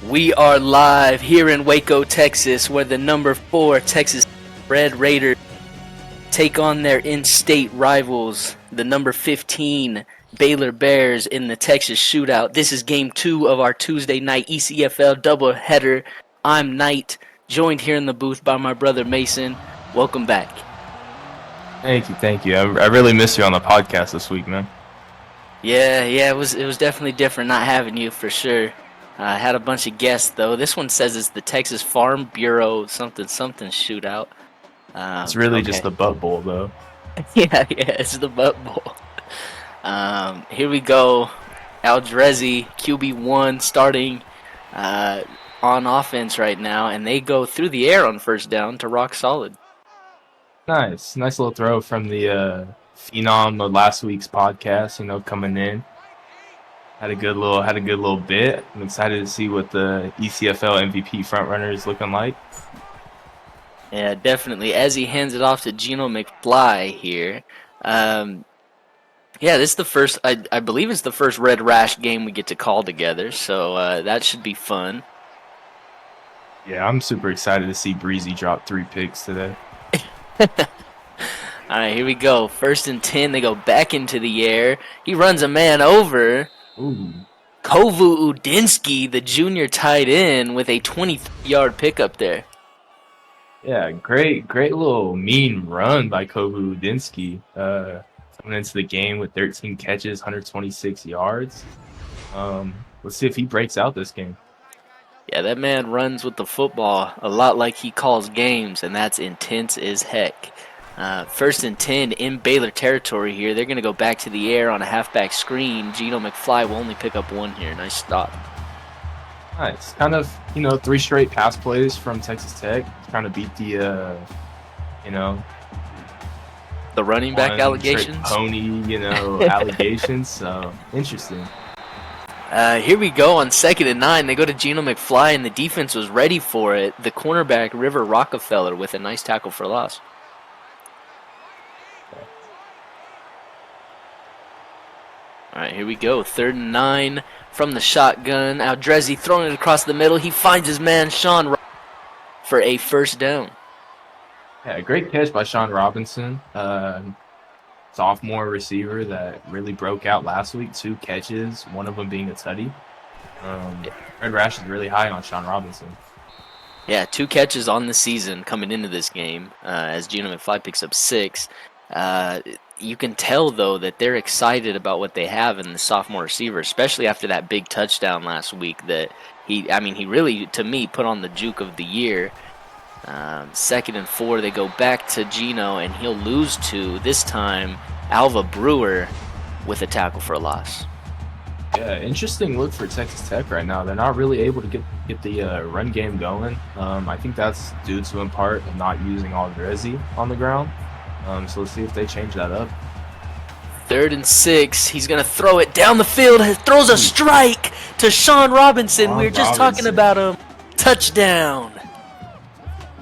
We are live here in Waco, Texas, where the number 4 Texas Red Raiders take on their in-state rivals, the number 15 Baylor Bears, in the Texas Shootout. This is game 2 of our Tuesday night ECFL doubleheader. I'm Knight, joined here in the booth by my brother Mason. Welcome back. Thank you. I really missed you on the podcast this week, man. Yeah, it was definitely different not having you for sure. I had a bunch of guests though. This one says it's the Texas Farm Bureau something shootout. It's really just the Butt Bowl, though. yeah, it's the Butt Bowl. Here we go. Aldrezi, QB1, starting on offense right now, and they go through the air on first down to rock solid. Nice little throw from the phenom of last week's podcast. Coming in, had a good little bit. I'm excited to see what the ECFL MVP frontrunner is looking like. Yeah, definitely. As he hands it off to Geno McFly here. This is the first, I believe it's the first Red Rash game we get to call together, so that should be fun. Yeah, I'm super excited to see Breezy drop 3 picks today. All right, here we go. 1st and 10, they go back into the air. He runs a man over. Ooh. Kovu Udinsky, the junior tight end, with a 23-yard pickup there. Yeah, great little mean run by Kovu Udinsky. Coming into the game with 13 catches, 126 yards. Let's see if he breaks out this game. Yeah, that man runs with the football a lot like he calls games, and that's intense as heck. 1st and 10 in Baylor territory here. They're going to go back to the air on a halfback screen. Geno McFly will only pick up 1 here. Nice stop. Nice. Kind of, 3 straight pass plays from Texas Tech. Trying to beat the, the running back allegations. Pony, allegations. So, interesting. Here we go on 2nd and 9. They go to Geno McFly, and the defense was ready for it. The cornerback, River Rockefeller, with a nice tackle for loss. All right, here we go. 3rd and 9 from the shotgun. Aldrezi throwing it across the middle. He finds his man, Sean, for a 1st down. Yeah, great catch by Sean Robinson. Sophomore receiver that really broke out last week. 2 catches, one of them being a tutty. Red Rash is really high on Sean Robinson. Yeah, 2 catches on the season coming into this game as Geno McFly picks up 6. You can tell, though, that they're excited about what they have in the sophomore receiver, especially after that big touchdown last week that he really, to me, put on the juke of the year. 2nd and 4, they go back to Geno, and he'll lose to, this time, Alva Brewer with a tackle for a loss. Yeah, interesting look for Texas Tech right now. They're not really able to get the run game going. I think that's due to, in part, not using Aldrezi on the ground. So let's see if they change that up. 3rd and 6. He's going to throw it down the field. Throws a strike to Sean Robinson. We were just talking about him. Touchdown.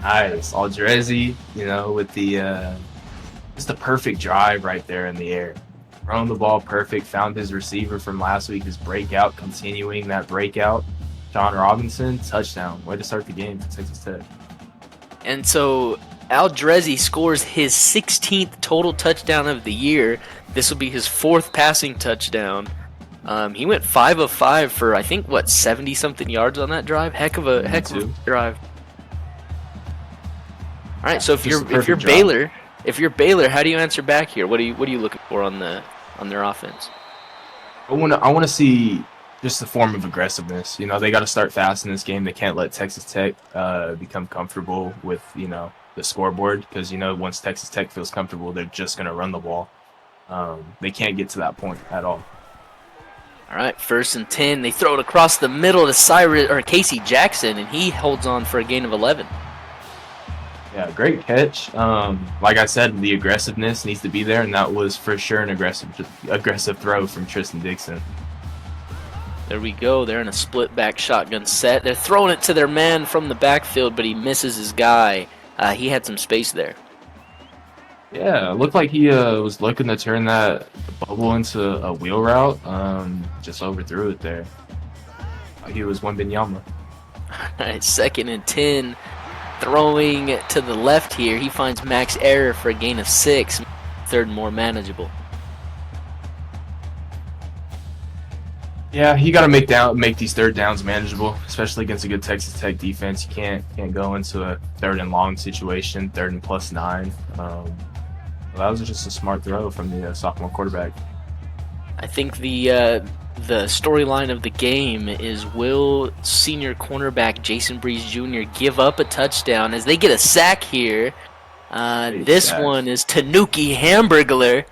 Nice. Aldrezi, with the just the perfect drive right there in the air. Throwing the ball perfect. Found his receiver from last week. His breakout, continuing that breakout. Sean Robinson, touchdown. Way to start the game for Texas Tech. And so Aldrezi scores his 16th total touchdown of the year. This will be his 4th passing touchdown. He went 5 of 5 for, I think, 70-something yards on that drive. Heck of a drive. All right, so if you're Baylor, how do you answer back here? What are you looking for on their offense? I want to see just the form of aggressiveness. They got to start fast in this game. They can't let Texas Tech become comfortable with the scoreboard, because once Texas Tech feels comfortable, they're just going to run the ball. They can't get to that point at all. All right, 1st and 10. They throw it across the middle to Casey Jackson, and he holds on for a gain of 11. Yeah, great catch. Like I said, the aggressiveness needs to be there, and that was for sure an aggressive throw from Tristan Dixon. There we go. They're in a split back shotgun set. They're throwing it to their man from the backfield, but he misses his guy. He had some space there. Yeah, it looked like he was looking to turn that bubble into a wheel route. Just overthrew it there. He was Wembenyama. All right, 2nd and 10. Throwing to the left here. He finds Max Error for a gain of 6. 3rd and more manageable. Yeah, you got to make these 3rd downs manageable, especially against a good Texas Tech defense. You can't go into a 3rd and long situation, 3rd and +9. That was just a smart throw from the sophomore quarterback. I think the storyline of the game is, will senior cornerback Jason Breeze Jr. give up a touchdown as they get a sack here? This one is Tanuki Hamburglar.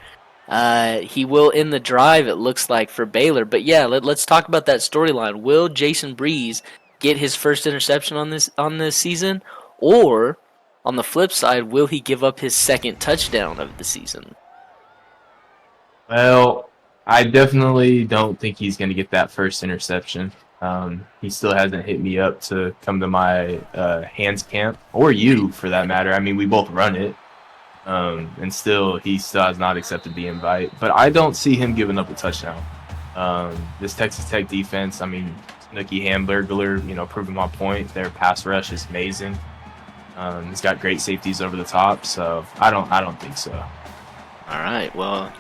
He will end the drive, it looks like, for Baylor. But yeah, let's talk about that storyline. Will Jason Breeze get his first interception on this season? Or, on the flip side, will he give up his 2nd touchdown of the season? Well, I definitely don't think he's going to get that first interception. He still hasn't hit me up to come to my hands camp, or you for that matter. I mean, we both run it. And he still has not accepted the invite. But I don't see him giving up a touchdown. This Texas Tech defense, I mean, Nookie Hamburglar, proving my point. Their pass rush is amazing. He's got great safeties over the top, so I don't think so. All right, well,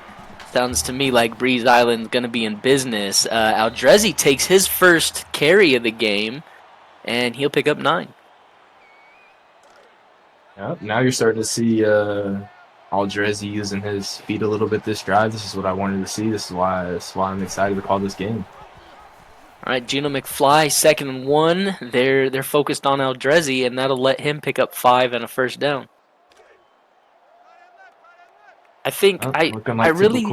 sounds to me like Breeze Island's going to be in business. Aldrezi takes his first carry of the game, and he'll pick up 9. Yep, now you're starting to see Aldrezi using his feet a little bit this drive. This is what I wanted to see. This is why I'm excited to call this game. All right, Geno McFly, 2nd and 1. They're focused on Aldrezi, and that'll let him pick up 5 and a first down. I think I really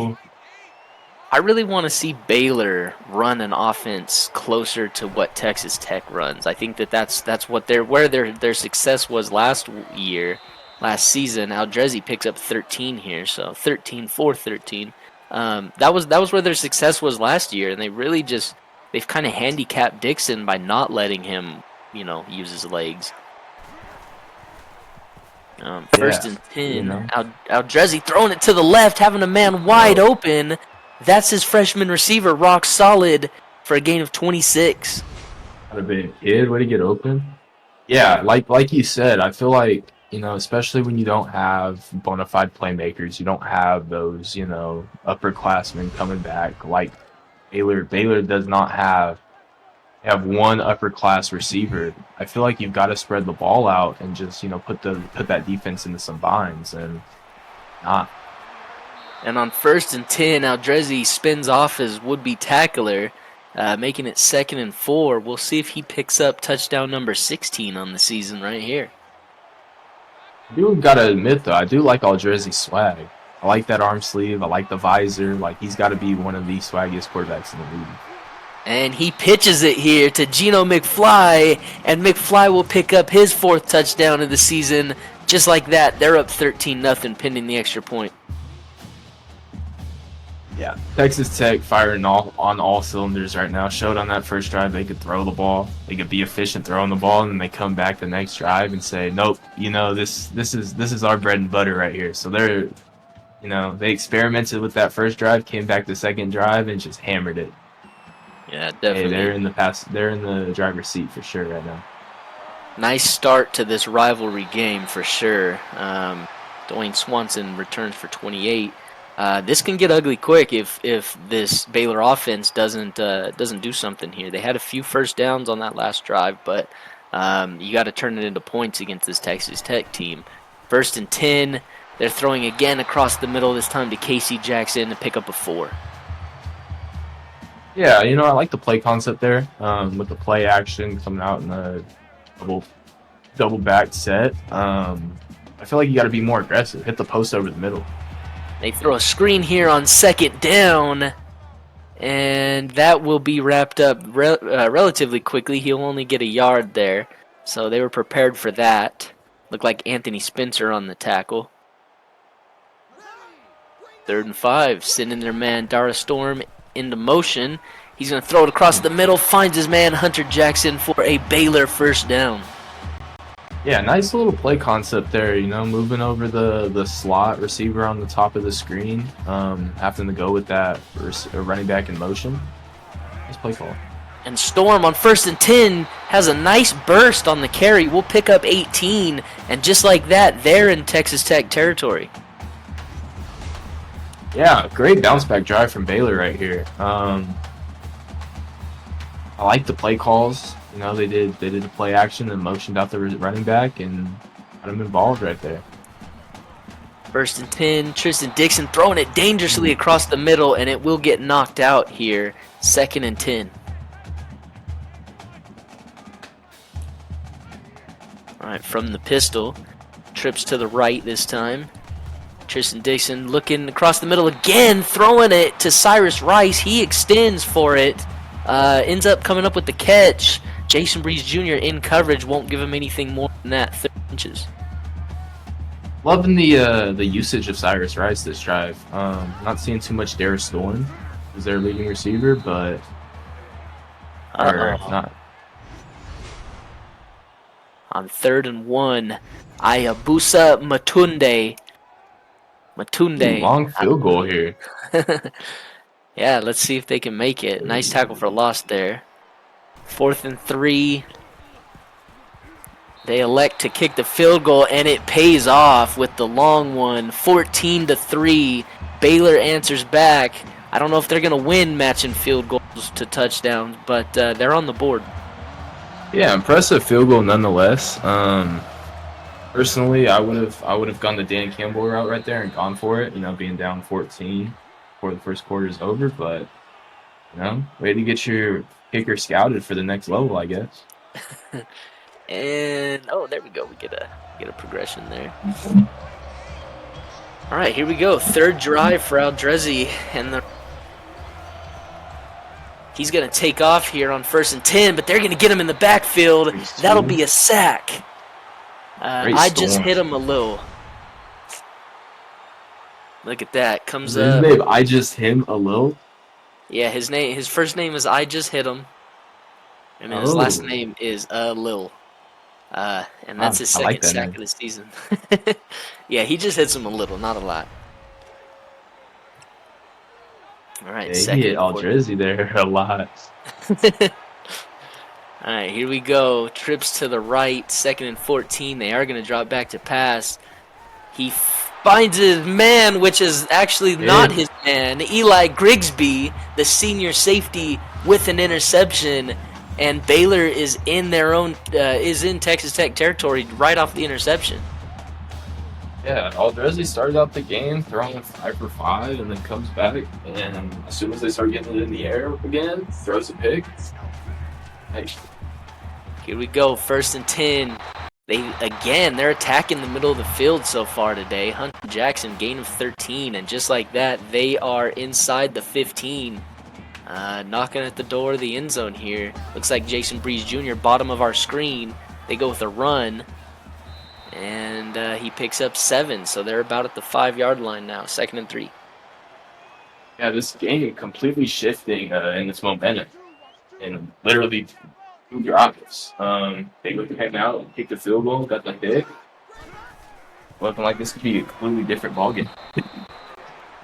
want to see Baylor run an offense closer to what Texas Tech runs. I think that's what where their success was last season. Aldrezi picks up 13 here, so 13 for 13. That was where their success was last year, and they've kind of handicapped Dixon by not letting him, use his legs. 1st and 10. Aldrezi throwing it to the left, having a man wide open. That's his freshman receiver, rock solid, for a gain of 26. Not a big kid. Way to get open. Yeah, like you said, I feel like, especially when you don't have bona fide playmakers, you don't have those, upperclassmen coming back like Baylor. Baylor does not have one upper class receiver. I feel like you've got to spread the ball out and just put that defense into some binds, and not. And on 1st and 10, Aldrezi spins off his would-be tackler, making it 2nd and 4. We'll see if he picks up touchdown number 16 on the season right here. You got to admit though, I do like Aldrezi's swag. I like that arm sleeve. I like the visor. Like, he's got to be one of the swaggiest quarterbacks in the league. And he pitches it here to Geno McFly, and McFly will pick up his 4th touchdown of the season. Just like that, they're up 13-0 pending the extra point. Yeah, Texas Tech firing on all cylinders right now. Showed on that first drive they could throw the ball. They could be efficient throwing the ball, and then they come back the next drive and say, nope, this is our bread and butter right here. So they experimented with that first drive, came back the second drive, and just hammered it. Yeah, definitely. Hey, they're in the driver's seat for sure right now. Nice start to this rivalry game for sure. Dwayne Swanson returns for 28. This can get ugly quick if this Baylor offense doesn't do something here. They had a few first downs on that last drive, but you got to turn it into points against this Texas Tech team. 1st and 10. They're throwing again across the middle, this time to Casey Jackson to pick up a 4. Yeah, I like the play concept there, with the play action coming out in a double back set. I feel like you got to be more aggressive. Hit the post over the middle. They throw a screen here on 2nd down, and that will be wrapped up relatively quickly. He'll only get a yard there, so they were prepared for that. Looked like Anthony Spencer on the tackle. 3rd and 5, sending their man Dara Storm into motion. He's going to throw it across the middle, finds his man Hunter Jackson for a Baylor first down. Yeah, nice little play concept there, moving over the slot receiver on the top of the screen, having to go with that running back in motion. Nice play call. And Storm on 1st and 10 has a nice burst on the carry. We'll pick up 18, and just like that, they're in Texas Tech territory. Yeah, great bounce back drive from Baylor right here. I like the play calls. You know, they did the play action and motioned out the running back and got him involved right there. 1st and 10, Tristan Dixon throwing it dangerously across the middle, and it will get knocked out here. 2nd and 10. All right, from the pistol, trips to the right this time. Tristan Dixon looking across the middle again, throwing it to Cyrus Rice. He extends for it, ends up coming up with the catch. Jason Breeze Jr. in coverage, won't give him anything more than that, 30 inches. Loving the usage of Cyrus Rice this drive. Not seeing too much Darius Storm as their leading receiver, but not. On 3rd and 1, Ayabusa Matunde. Long field goal here. Yeah, let's see if they can make it. Nice tackle for loss there. 4th and 3. They elect to kick the field goal, and it pays off with the long one. 14-3. Baylor answers back. I don't know if they're going to win matching field goals to touchdowns, but they're on the board. Yeah, impressive field goal nonetheless. Personally, I would have gone the Dan Campbell route right there and gone for it. You know, being down 14 before the first quarter is over, but you know, way to get your kicker scouted for the next level, I guess. And oh, there we go. We get a progression there. All right, here we go. 3rd drive for Aldrezi, and he's gonna take off here on 1st and 10, but they're gonna get him in the backfield. That'll be a sack. I just hit him a little. Look at that. Comes up. His name, I just him a little. Yeah, his first name is I just hit him, and then his last name is Lil. And that's his second sack of the season. Yeah, he just hits him a little, not a lot. All right, yeah, he hit Aldrezi there a lot. All right, here we go. Trips to the right, 2nd and 14. They are going to drop back to pass. He finds his man, which is actually not his man. Eli Grigsby, the senior safety, with an interception. And Baylor is in Texas Tech territory right off the interception. Yeah, Aldrezi started out the game throwing 5 for 5 and then comes back. And as soon as they start getting it in the air again, throws a pick. Nice. Here we go, 1st and 10. They're attacking the middle of the field so far today. Hunter Jackson, gain of 13. And just like that, they are inside the 15. Knocking at the door of the end zone here. Looks like Jason Breeze Jr., bottom of our screen. They go with a run, and he picks up 7, so they're about at the 5-yard line now, 2nd and 3. Yeah, this game completely shifting in its momentum, and literally 2 drives. They look at him out, kick the field goal, got the hit. Looking like this could be a completely different ballgame.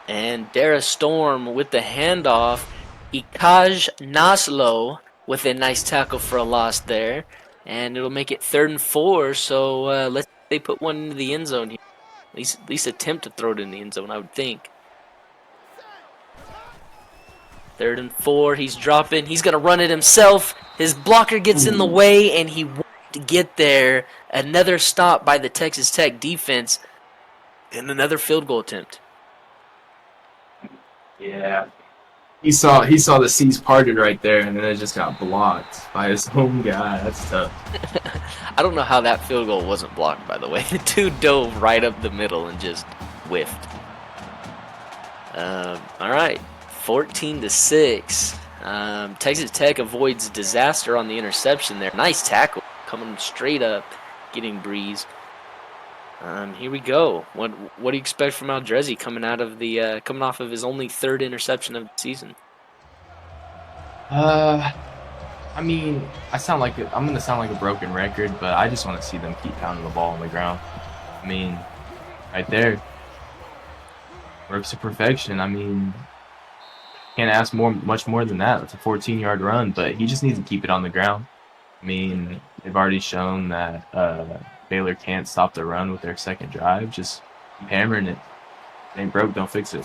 And Dara Storm with the handoff. Ikaj Naslo with a nice tackle for a loss there. And it'll make it 3rd and 4, so let's they put one into the end zone here. At least attempt to throw it in the end zone, I would think. 3rd and 4, he's dropping. He's going to run it himself. His blocker gets in the way, and he won't get there. Another stop by the Texas Tech defense, and another field goal attempt. Yeah. He saw the seas parted right there, and then it just got blocked by his own guy. That's tough. I don't know how that field goal wasn't blocked, by the way. The dude dove right up the middle and just whiffed. All right, 14-6. Texas Tech avoids disaster on the interception there. Nice tackle, coming straight up, getting Breeze. Here we go. What do you expect from Aldrezi coming off of his only 3rd interception of the season? I mean, I'm gonna sound like a broken record, but I just want to see them keep pounding the ball on the ground. I mean, right there, works to perfection. I mean, Can't ask much more than that. It's a 14-yard run, but he just needs to keep it on the ground. I mean, they've already shown that Baylor can't stop the run with their second drive. Just keep hammering it. It ain't broke, don't fix it.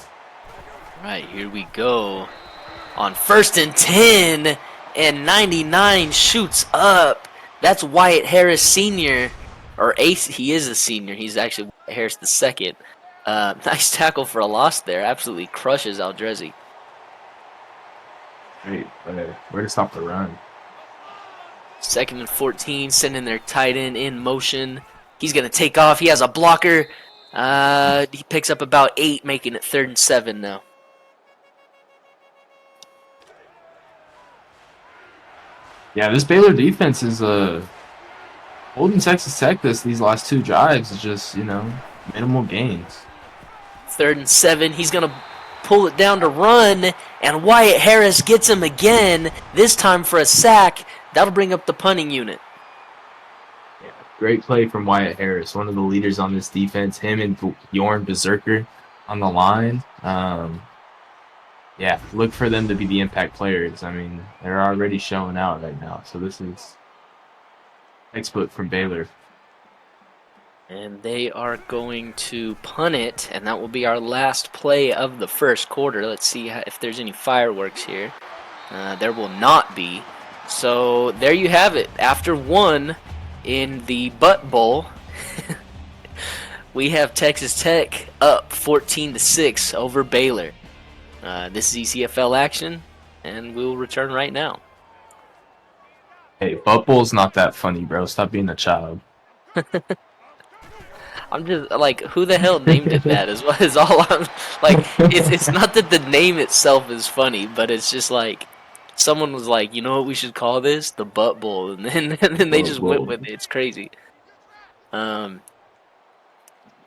Right, here we go. On 1st and 10, and 99 shoots up. That's Wyatt Harris Sr. Or Ace, he is a senior. He's actually Wyatt Harris the second. Nice tackle for a loss there. Absolutely crushes Aldrezi. Great play. Where to stop the run? 2nd and 14, sending their tight end in motion. He's going to take off. He has a blocker. He picks up about 8, making it 3rd and 7 now. Yeah, this Baylor defense is holding Texas Tech these last 2 drives is just, minimal gains. 3rd and 7. He's going to pull it down to run, and Wyatt Harris gets him again, this time for a sack. That'll bring up the punting unit. Yeah, great play from Wyatt Harris, one of the leaders on this defense. Him and Bjorn Berserker on the line. Yeah, look for them to be the impact players. I mean, they're already showing out right now. So this is textbook from Baylor. And they are going to punt it, and that will be our last play of the first quarter. Let's see if there's any fireworks here. There will not be. So there you have it. After 1 in the Butt Bowl, we have Texas Tech up 14-6 over Baylor. This is ECFL action, and we'll return right now. Hey, Butt Bowl's not that funny, bro. Stop being a child. I'm just like, who the hell named it that? Is all I'm like. It's not that the name itself is funny, but it's just like someone was like, you know what we should call this? The Butt Bowl, and then they just went with it. It's crazy. But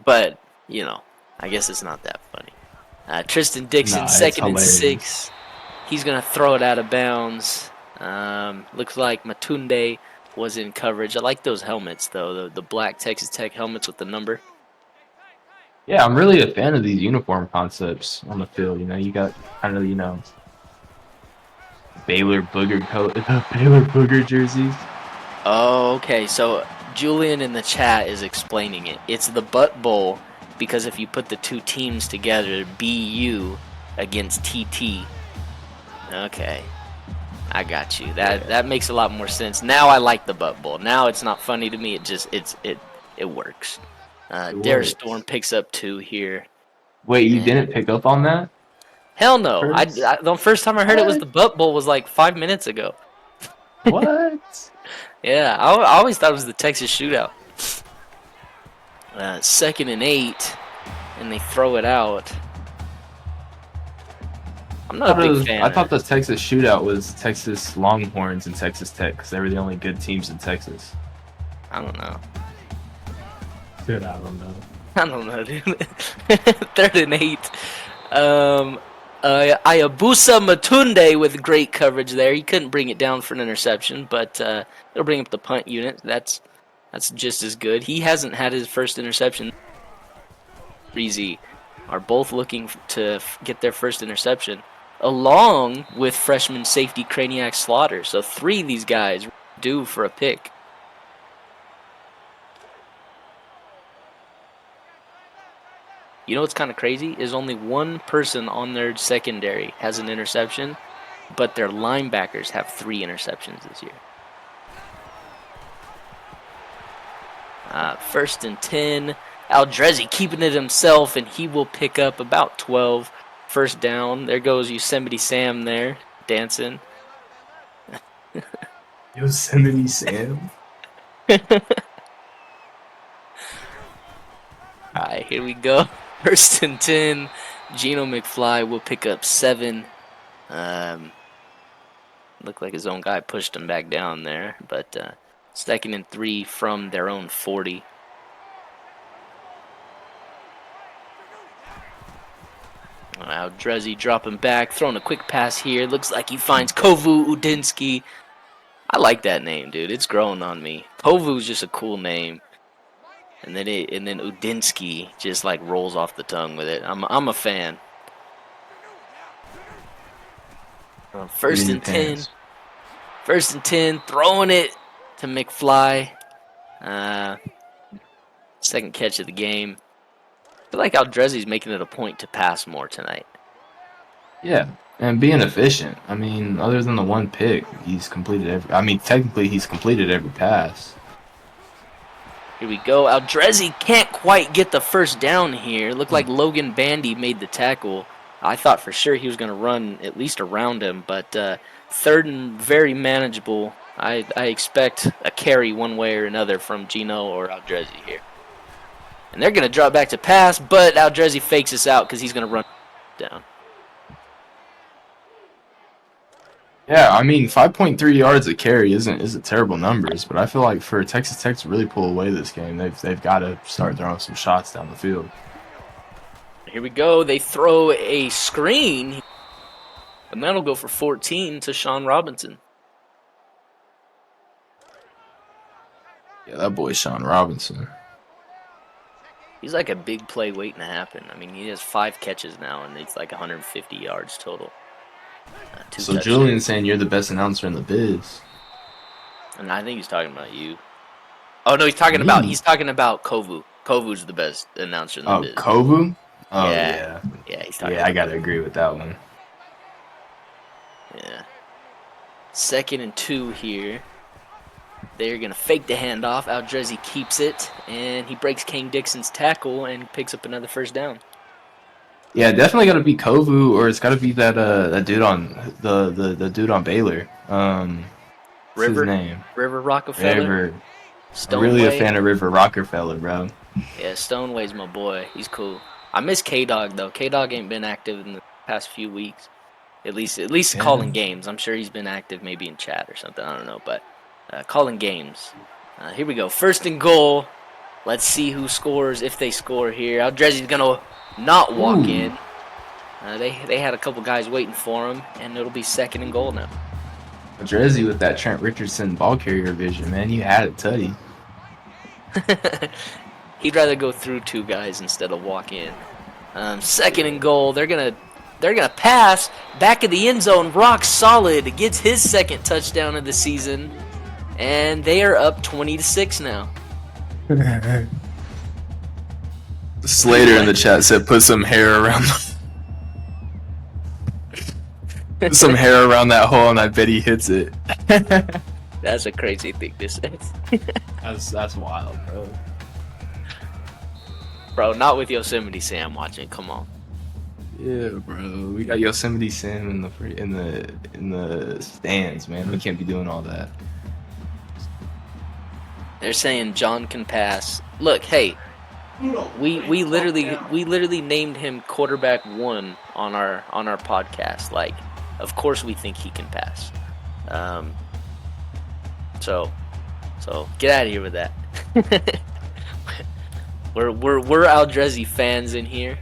I guess it's not that funny. Tristan Dixon, 2nd and 6. He's gonna throw it out of bounds. Looks like Matunde was in coverage. I like those helmets though, the black Texas Tech helmets with the number. Yeah, I'm really a fan of these uniform concepts on the field. You got kind of Baylor booger jerseys. Oh, okay. So Julian in the chat is explaining it. It's the Butt Bowl because if you put the 2 teams together, BU against TT. Okay. I got you. That makes a lot more sense. Now I like the Butt Bowl. Now it's not funny to me. It works. Dare Storm picks up 2 here. Wait, you didn't pick up on that? Hell no. The first time I heard it was the Butt Bowl was like 5 minutes ago. What? Yeah, I always thought it was the Texas shootout. 2nd and 8, and they throw it out. I'm not a big fan. I thought the Texas shootout was Texas Longhorns and Texas Tech because they were the only good teams in Texas. I don't know. Dude, I don't know. I don't know, dude. 3rd and 8. Ayabusa Matunde with great coverage there. He couldn't bring it down for an interception, but it'll bring up the punt unit. That's just as good. He hasn't had his first interception. Breezy are both looking to get their first interception, along with freshman safety Craniac Slaughter. So 3 of these guys due for a pick. You know what's kind of crazy is only 1 person on their secondary has an interception, but their linebackers have 3 interceptions this year. 1st and 10. Aldrezi keeping it himself, and he will pick up about 12. 1st down. There goes Yosemite Sam there, dancing. Yosemite Sam? Alright, here we go. 1st and 10. Geno McFly will pick up 7. Looked like his own guy pushed him back down there, but 2nd and 3 from their own 40. Aldrezi dropping back, throwing a quick pass here. Looks like he finds Kovu Udinsky. I like that name, dude. It's growing on me. Kovu's just a cool name. And then Udinsky just like rolls off the tongue with it. I'm a fan. Get First in your and 10. pants. First and 10, throwing it to McFly. Second catch of the game. I feel like Aldrezi's making it a point to pass more tonight. Yeah, and being efficient. I mean, other than the one pick, he's completed every. I mean, technically, he's completed every pass. Here we go. Aldrezi can't quite get the first down here. Looked like Logan Bandy made the tackle. I thought for sure he was going to run at least around him, but third and very manageable. I expect a carry one way or another from Gino or Aldrezi here. And they're going to drop back to pass, but Aldrezi fakes us out because he's going to run down. Yeah, I mean, 5.3 yards a carry isn't terrible numbers, but I feel like for Texas Tech to really pull away this game, they've got to start throwing some shots down the field. Here we go. They throw a screen, and that'll go for 14 to Sean Robinson. Yeah, that boy Sean Robinson. He's like a big play waiting to happen. I mean, he has 5 catches now, and it's like 150 yards total. So Julian's saying you're the best announcer in the biz. And I think he's talking about you. Oh no, he's talking about Kovu. Kovu's the best announcer in the biz. Oh, Kovu? Oh yeah. Yeah, he's talking. Yeah, I gotta agree with that one. Yeah. 2nd and 2 here. They're gonna fake the handoff. Aldrezi keeps it, and he breaks Kane Dixon's tackle and picks up another first down. Yeah, definitely got to be Kovu, or it's got to be that dude on the dude on Baylor. What's his name? River Rockefeller. River. I'm really a fan of River Rockefeller, bro. Yeah, Stoneway's my boy. He's cool. I miss K-Dog though. K-Dog ain't been active in the past few weeks. At least calling games. I'm sure he's been active maybe in chat or something. I don't know, but calling games. Here we go. 1st and goal. Let's see who scores if they score here. Aldrezi's gonna not walk in. They had a couple guys waiting for him, and it'll be 2nd and goal now. Aldrezi with that Trent Richardson ball carrier vision, man. You had it, Tutty. He'd rather go through 2 guys instead of walk in. 2nd and goal. They're gonna pass back of the end zone. Rock solid gets his 2nd touchdown of the season, and they are up 20-6 now. Slater in the chat said, "Put some hair around." Put some hair around that hole, and I bet he hits it. That's a crazy thing to say. That's wild, bro. Bro, not with Yosemite Sam watching. Come on. Yeah, bro. We got Yosemite Sam in the stands, man. We can't be doing all that. They're saying John can pass. Look, hey, we literally named him quarterback 1 on our podcast. Like, of course we think he can pass. So get out of here with that. we're Aldrezi fans in here.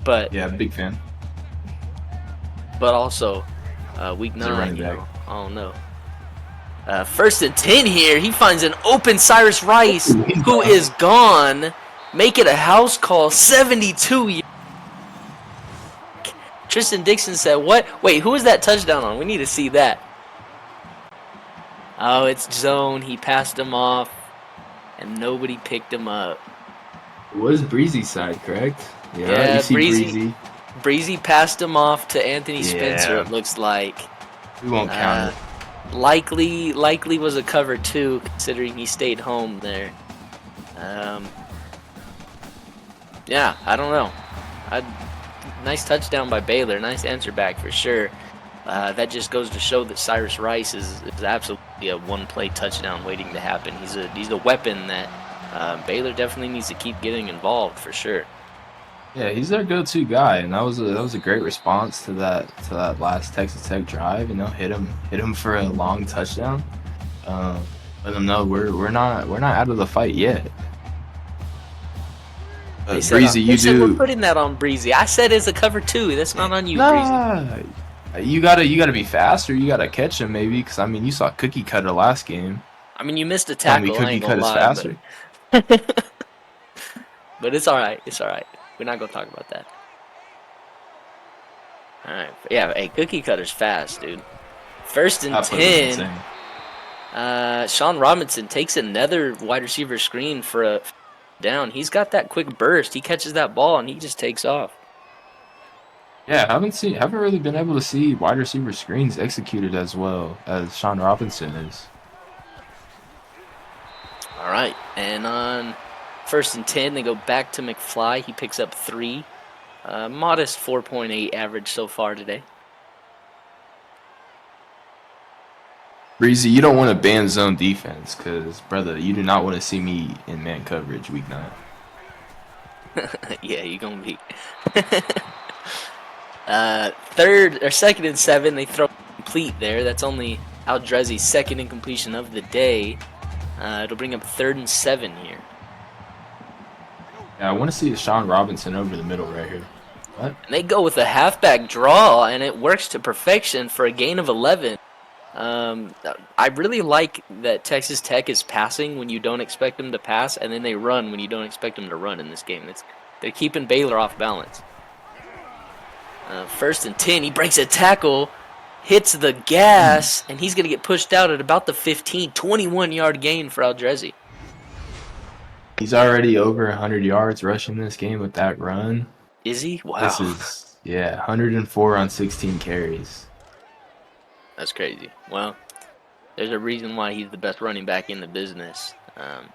But yeah, big fan. But also, week 9, you know, oh no. 1st and 10 here. He finds an open Cyrus Rice, who is gone. Make it a house call. 72. Tristan Dixon said, "What? Wait, who was that touchdown on? We need to see that." Oh, it's zone. He passed him off, and nobody picked him up. It was Breezy's side, correct? Yeah, you see Breezy. Breezy passed him off to Anthony Spencer, it looks like. We won't count it. Likely was a cover 2, considering he stayed home there. Yeah, I don't know. Nice touchdown by Baylor. Nice answer back for sure. That just goes to show that Cyrus Rice is absolutely a one-play touchdown waiting to happen. He's a weapon that Baylor definitely needs to keep getting involved for sure. Yeah, he's their go-to guy, and that was a great response to that last Texas Tech drive. You know, hit him for a long touchdown. Let them know we're not out of the fight yet. Breezy, we're putting that on Breezy. I said it's a cover 2. That's not on you, Breezy. You gotta be faster. You gotta catch him maybe, because I mean you saw Cookie Cutter last game. I mean you missed a tackle. Cookie Cut is faster. But it's all right. It's all right. We're not gonna talk about All right. Yeah, hey, cookie cutter's fast, dude. First and That play was 10. insane. Sean Robinson takes another wide receiver screen for a down. He's got that quick burst. He catches that ball and he just takes off. Yeah, haven't really been able to see wide receiver screens executed as well as Sean Robinson is. All right. And on first and 10, they go back to McFly. He picks up 3. Modest 4.8 average so far today. Breezy, you don't want to ban zone defense because, brother, you do not want to see me in man coverage week 9. Yeah, you're going to be. Third or second and 7, they throw complete there. That's only Aldrezi's second incompletion of the day. It'll bring up 3rd and 7 here. Yeah, I want to see Sean Robinson over the middle right here. What? And they go with a halfback draw, and it works to perfection for a gain of 11. I really like that Texas Tech is passing when you don't expect them to pass, and then they run when you don't expect them to run in this game. They're keeping Baylor off balance. First and 10, he breaks a tackle, hits the gas, and he's going to get pushed out at about the 15, 21-yard gain for Aldrezi. He's already over 100 yards rushing this game with that run. Is he? Wow. This is, 104 on 16 carries. That's crazy. Well, there's a reason why he's the best running back in the business. And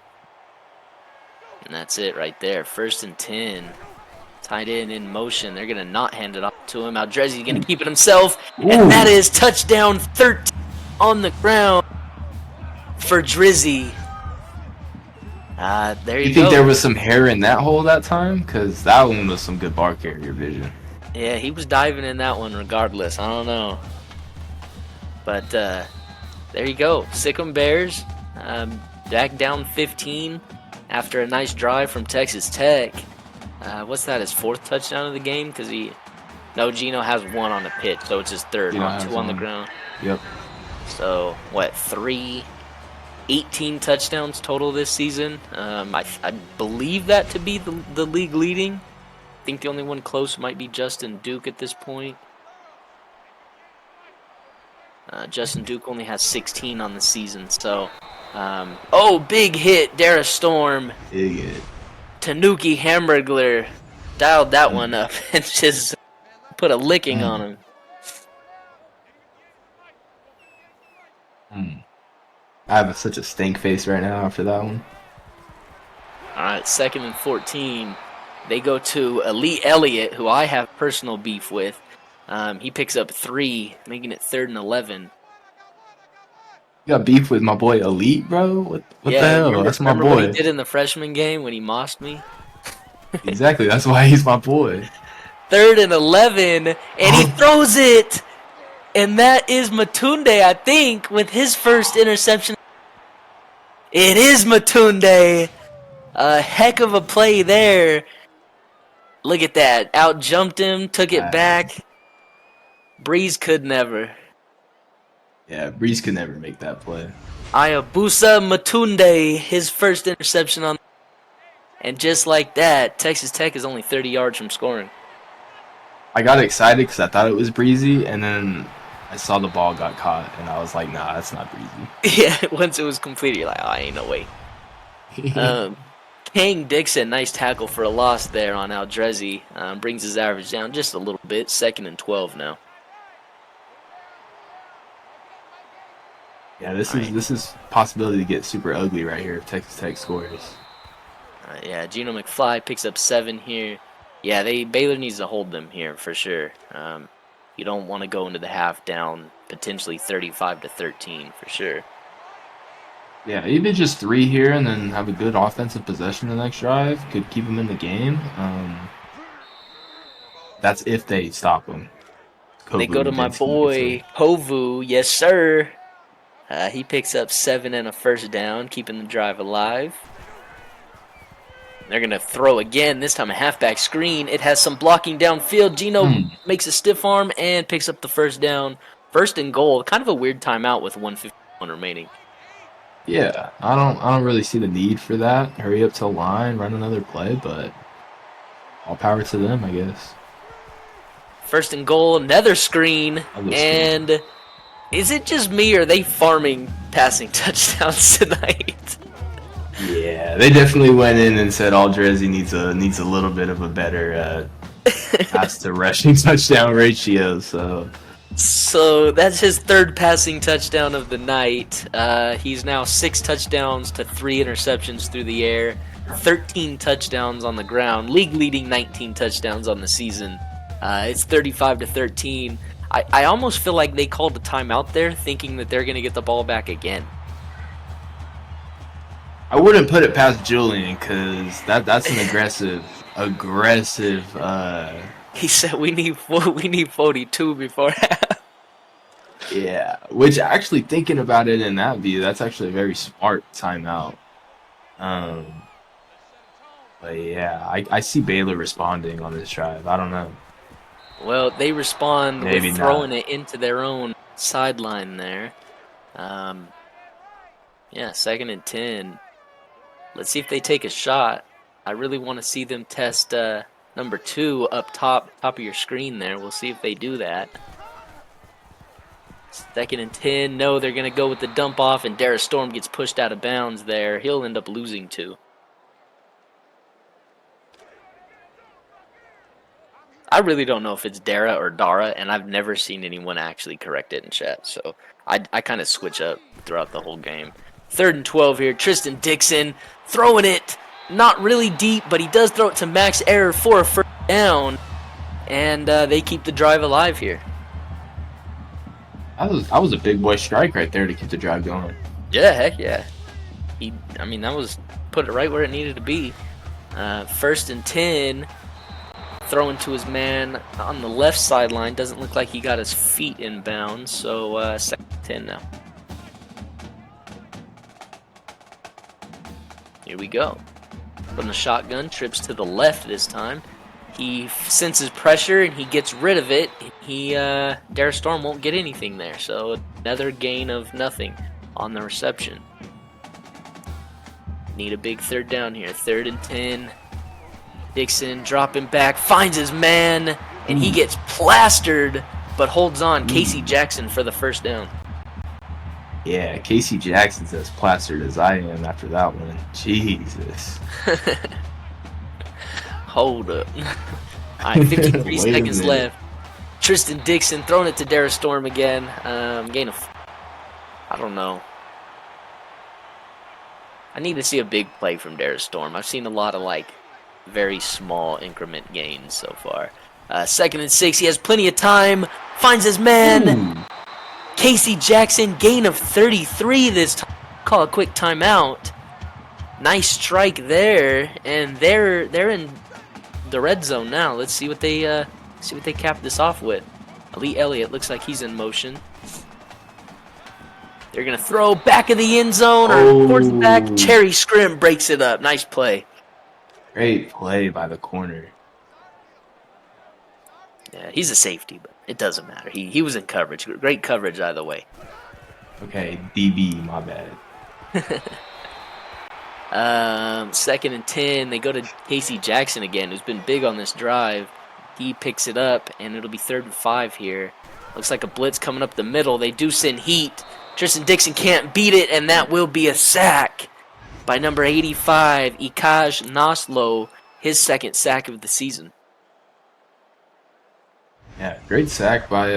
that's it right there. First and 10. Tight end in motion. They're going to not hand it off to him. Aldrezi's going to keep it himself. Ooh. And that is touchdown 13 on the ground for Drizzy. There you go. You think there was some hair in that hole that time? Because that one was some good ball carrier vision. Yeah, he was diving in that one regardless. I don't know. But there you go. Sikkim Bears back down 15 after a nice drive from Texas Tech. What's that, his 4th touchdown of the game? Because Gino has 1 on the pitch, so it's his 3rd. 2 on the ground. Yep. So, 18 touchdowns total this season. I believe that to be the league leading. I think the only one close might be Justin Duke at this point. Justin Duke only has 16 on the season, so... big hit, Dara Storm. Big hit. Tanuki Hamburglar dialed that one up and just put a licking on him. I have such a stink face right now after that one. All right, 2nd and 14. They go to Elite Elliott, who I have personal beef with. He picks up 3, making it 3rd and 11. You got beef with my boy Elite, bro? What the hell? That's my boy. Remember what he did in the freshman game when he mossed me? Exactly, that's why he's my boy. 3rd and 11, and he throws it! And that is Matunde, I think, with his first interception. It is Matunde! A heck of a play there. Look at that. Out-jumped him, took it back. Breeze could never. Yeah, Breeze could never make that play. Ayabusa Matunde, his first interception on. And just like that, Texas Tech is only 30 yards from scoring. I got excited because I thought it was Breezy, and then I saw the ball got caught, and I was like, nah, that's not Breezy. Yeah, once it was completed, you're like, oh, ain't no way. Kang Dixon, nice tackle for a loss there on Aldrezi. Brings his average down just a little bit. 2nd and 12 now. Yeah, this is possibility to get super ugly right here if Texas Tech scores. Yeah, Gino McFly picks up 7 here. Yeah, Baylor needs to hold them here for sure. You don't want to go into the half down potentially 35-13 for sure. Yeah, even just 3 here and then have a good offensive possession the next drive could keep them in the game. That's if they stop them. They go to my boy Hovu, yes sir. He picks up 7 and a first down, keeping the drive alive. They're going to throw again, this time a halfback screen. It has some blocking downfield. Gino makes a stiff arm and picks up the first down. 1st and goal. Kind of a weird timeout with 1:51 remaining. Yeah, I don't really see the need for that. Hurry up to the line, run another play, but all power to them, I guess. First and goal, another screen, Another screen. and is it just me or are they farming passing touchdowns tonight? Yeah, they definitely went in and said Aldrezi needs a little bit of a better pass to rushing touchdown ratio. So that's his third passing touchdown of the night. He's now 6 touchdowns to 3 interceptions through the air, 13 touchdowns on the ground, league leading 19 touchdowns on the season. It's 35-13. I almost feel like they called a timeout there, thinking that they're going to get the ball back again. I wouldn't put it past Julian because that's an aggressive. He said we need 42 before half. Yeah, which actually thinking about it in that view, that's actually a very smart timeout. But yeah, I see Baylor responding on this drive. I don't know. Well, they respond Maybe with throwing not. it into their own sideline there. Yeah, 2nd and 10. Let's see if they take a shot. I really want to see them test number 2 up top of your screen there. We'll see if they do that. 2nd and 10. No, they're going to go with the dump off, and Dara Storm gets pushed out of bounds there. He'll end up losing 2. I really don't know if it's Dara or Dara, and I've never seen anyone actually correct it in chat. So I kind of switch up throughout the whole game. 3rd and 12 here. Tristan Dixon throwing it. Not really deep, but he does throw it to Max Error for a first down. And they keep the drive alive here. That was a big boy strike right there to keep the drive going. Yeah, heck yeah. That was put it right where it needed to be. 1st and 10. Throwing to his man on the left sideline. Doesn't look like he got his feet in bounds. So 2nd and 10 now. Here we go. From the shotgun, trips to the left this time. He senses pressure and he gets rid of it. Dara Storm won't get anything there. So another gain of nothing on the reception. Need a big 3rd down here. 3rd and 10. Dixon dropping back, finds his man, and he gets plastered, but holds on. Casey Jackson for the first down. Yeah, Casey Jackson's as plastered as I am after that one. Jesus. Hold up. All right, 53 seconds left. Tristan Dixon throwing it to Dara Storm again. Gain of, I don't know. I need to see a big play from Dara Storm. I've seen a lot of very small increment gains so far. 2nd and 6. He has plenty of time. Finds his man. Casey Jackson, gain of 33 this time. Call a quick timeout. Nice strike there, and they're in the red zone now. Let's see what they cap this off with. Elite Elliott looks like he's in motion. They're gonna throw back of the end zone or towards the back. Cherry Scrim breaks it up. Nice play. Great play by the corner. Yeah, he's a safety, but it doesn't matter. He was in coverage. Great coverage either way. Okay, DB, my bad. 2nd and 10. They go to Casey Jackson again, who's been big on this drive. He picks it up, and it'll be 3rd and 5 here. Looks like a blitz coming up the middle. They do send heat. Tristan Dixon can't beat it, and that will be a sack by number 85, Ikaj Naslo, his 2nd sack of the season. Yeah, great sack by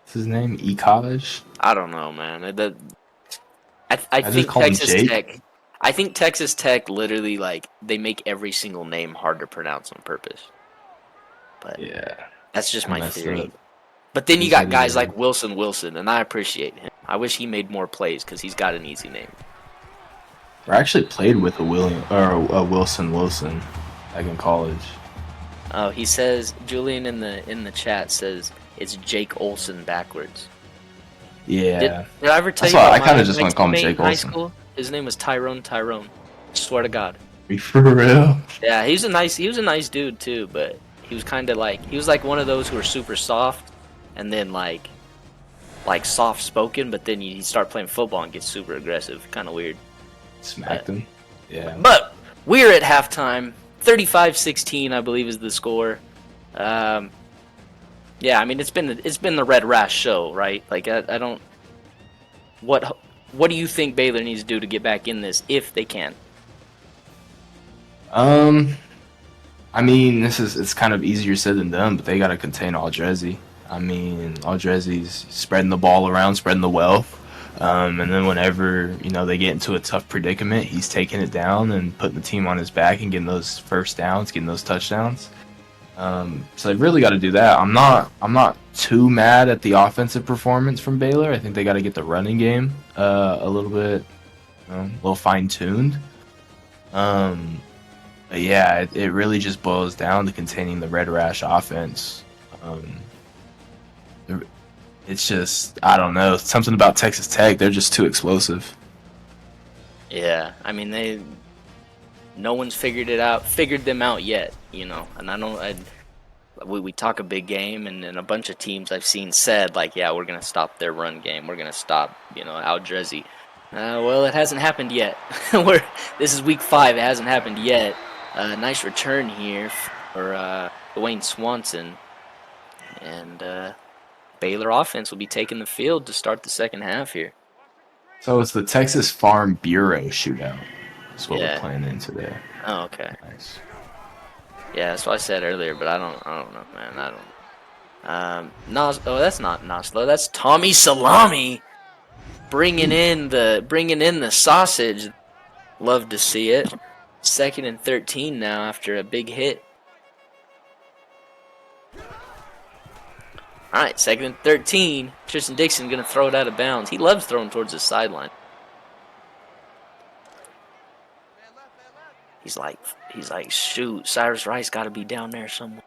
what's his name? Ikaj? I don't know, man. I think Texas Tech. I think Texas Tech literally they make every single name hard to pronounce on purpose. But yeah, that's just my theory. But then you got guys like Wilson, and I appreciate him. I wish he made more plays because he's got an easy name. I actually played with a Wilson back in college. Oh, he says Julian in the chat says it's Jake Olson backwards. Yeah. Did I ever tell you? I kind of just want to call him Jake Olson. School? His name was Tyrone. Swear to God. Are you for real? Yeah, he was a nice dude too, but he was kind of he was one of those who were super soft, and then like soft spoken, but then you start playing football and get super aggressive. Kind of weird. Smacked him. Yeah. But we're at halftime. 35-16, I believe, is the score. Yeah, I mean it's been the Red Rash show, right? Like I don't what do you think Baylor needs to do to get back in this if they can? Um, I mean, it's kind of easier said than done, but they got to contain Aldrezi. I mean, Aldrezi's spreading the ball around, spreading the wealth. And then whenever, they get into a tough predicament, he's taking it down and putting the team on his back and getting those first downs, getting those touchdowns. So they've really got to do that. I'm not too mad at the offensive performance from Baylor. I think they got to get the running game a little bit, a little fine tuned. Um, but yeah, it really just boils down to containing the Red Rash offense. Um, it's just, I don't know, something about Texas Tech. They're just too explosive. Yeah, I mean no one's figured them out yet, And we talk a big game, and a bunch of teams I've seen said like, yeah, we're gonna stop their run game, we're gonna stop, Aldrezi. Well, it hasn't happened yet. This is week 5, it hasn't happened yet. Nice return here for Dwayne Swanson, and Baylor offense will be taking the field to start the second half here. So it's the Texas Farm Bureau shootout. That's what we're Yeah. playing in today. Oh, okay. Nice. Yeah, that's what I said earlier, but I don't know, man. I don't. That's not Naslo. That's Tommy Salami bringing in the sausage. Love to see it. 2nd and 13 now after a big hit. All right, 2nd and 13. Tristan Dixon gonna throw it out of bounds. He loves throwing towards the sideline. He's like, shoot, Cyrus Rice got to be down there somewhere.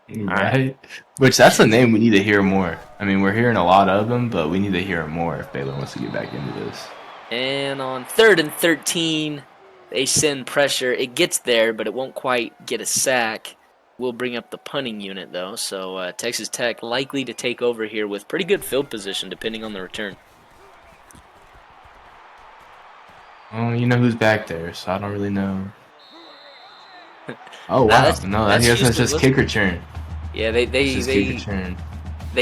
Right? Which, that's a name we need to hear more. I mean, we're hearing a lot of them, but we need to hear more if Baylor wants to get back into this. And on 3rd and 13, they send pressure. It gets there, but it won't quite get a sack. We'll bring up the punting unit, though. So Texas Tech likely to take over here with pretty good field position, depending on the return. Well, you know who's back there, so I don't really know. Oh, wow. No, I guess that's just kick return. Yeah, they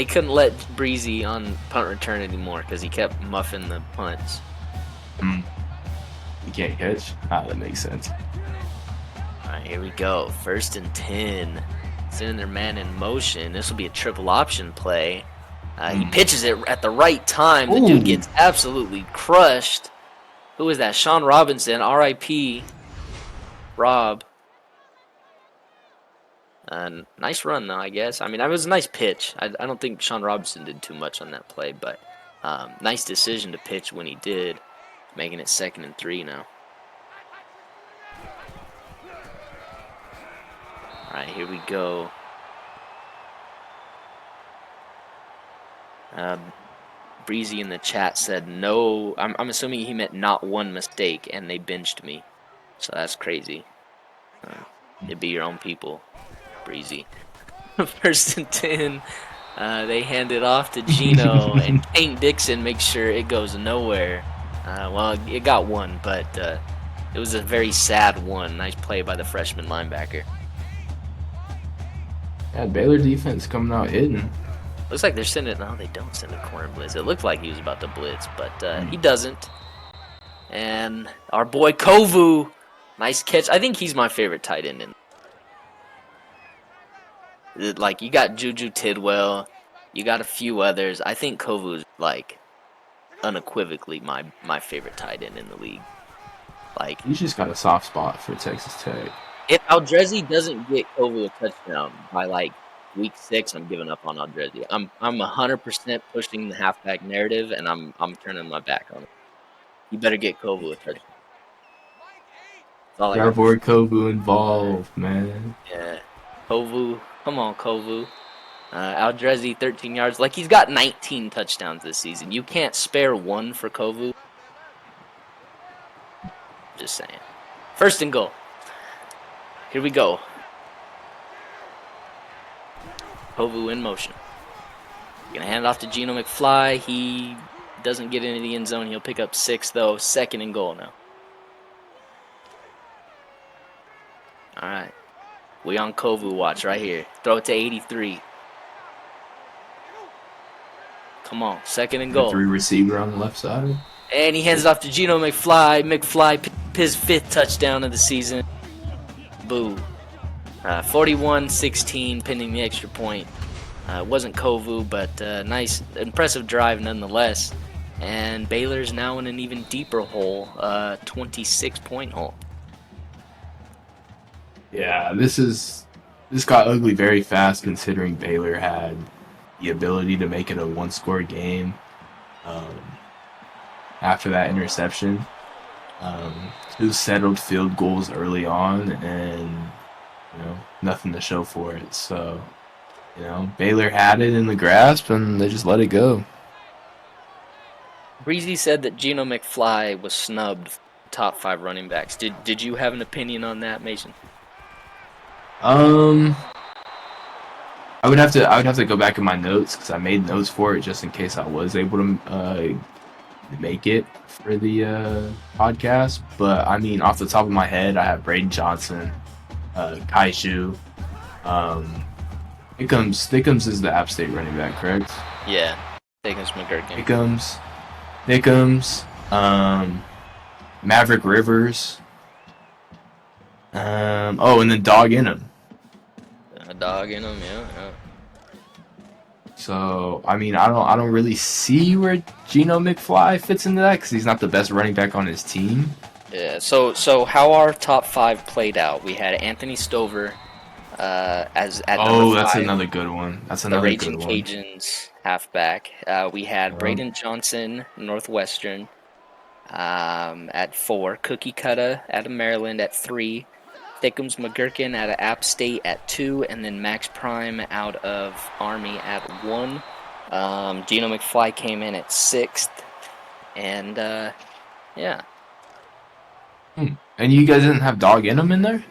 couldn't let Breezy on punt return anymore because he kept muffing the punts. You can't catch? That makes sense. All right, here we go. 1st and 10. Sending their man in motion. This will be a triple option play. He pitches it at the right time. The dude gets absolutely crushed. Who is that? Sean Robinson, R.I.P. Rob. Nice run, though, I guess. I mean, that was a nice pitch. I don't think Sean Robinson did too much on that play, but nice decision to pitch when he did, making it 2nd and 3 now. All right, here we go. Breezy in the chat said no. I'm assuming he meant not one mistake, and they benched me. So that's crazy. It'd be your own people, Breezy. 1st and 10. They hand it off to Gino, and Tank Dixon makes sure it goes nowhere. Well, it got one, but it was a very sad one. Nice play by the freshman linebacker. Yeah, Baylor defense coming out hitting. Looks like they're sending. No, they don't send a corner blitz. It looked like he was about to blitz, but he doesn't. And our boy Kovu, nice catch. I think he's my favorite tight end. Like, you got Juju Tidwell, you got a few others. I think Kovu's like unequivocally my favorite tight end in the league. Like, He's just got a soft spot for Texas Tech. if Aldrezi doesn't get Kovu a touchdown by like week 6, I'm giving up on Aldrezi. I'm 100% pushing the halfback narrative, and I'm turning my back on it. You better get Kovu a touchdown. Our boy Kovu involved, man. Yeah, Kovu, come on, Kovu. Aldrezi, 13 yards. Like, he's got 19 touchdowns this season. You can't spare one for Kovu. Just saying. 1st and goal. Here we go. Kovu in motion. Gonna hand it off to Gino McFly. He doesn't get into the end zone. He'll pick up 6, though. 2nd and goal now. All right. We on Kovu watch right here. Throw it to 83. Come on, second and The goal. 3 receiver on the left side. And he hands it off to Geno McFly. McFly, his 5th touchdown of the season. Boo. 41-16, pending the extra point. It wasn't Kovu, but nice, impressive drive nonetheless. And Baylor's now in an even deeper hole, 26-point hole. Yeah, this got ugly very fast considering Baylor had the ability to make it a one-score game after that interception. 2 settled field goals early on, and nothing to show for it. So, Baylor had it in the grasp, and they just let it go. Breezy said that Geno McFly was snubbed top 5 running backs. Did you have an opinion on that, Mason? I would have to go back in my notes because I made notes for it just in case I was able to make it for the podcast. But I mean, off the top of my head, I have Braden Johnson, Kaiju. Thickums is the App State running back, correct? Yeah, Thickums McGurkin. Thickums, Maverick Rivers. And then Dog in him. A dog in him, yeah. So I mean, I don't really see where Geno McFly fits into that because he's not the best running back on his team. Yeah. So how our top 5 played out? We had Anthony Stover as at number 5. That's another good one. That's another the good Raging one. Cajuns halfback. We had Braden Johnson, Northwestern, at 4. Cookie Cutter out of Maryland at 3. Thickums McGurkin out of App State at 2, and then Max Prime out of Army at 1. Geno McFly came in at 6th, and yeah. And you guys didn't have Dog in him in there?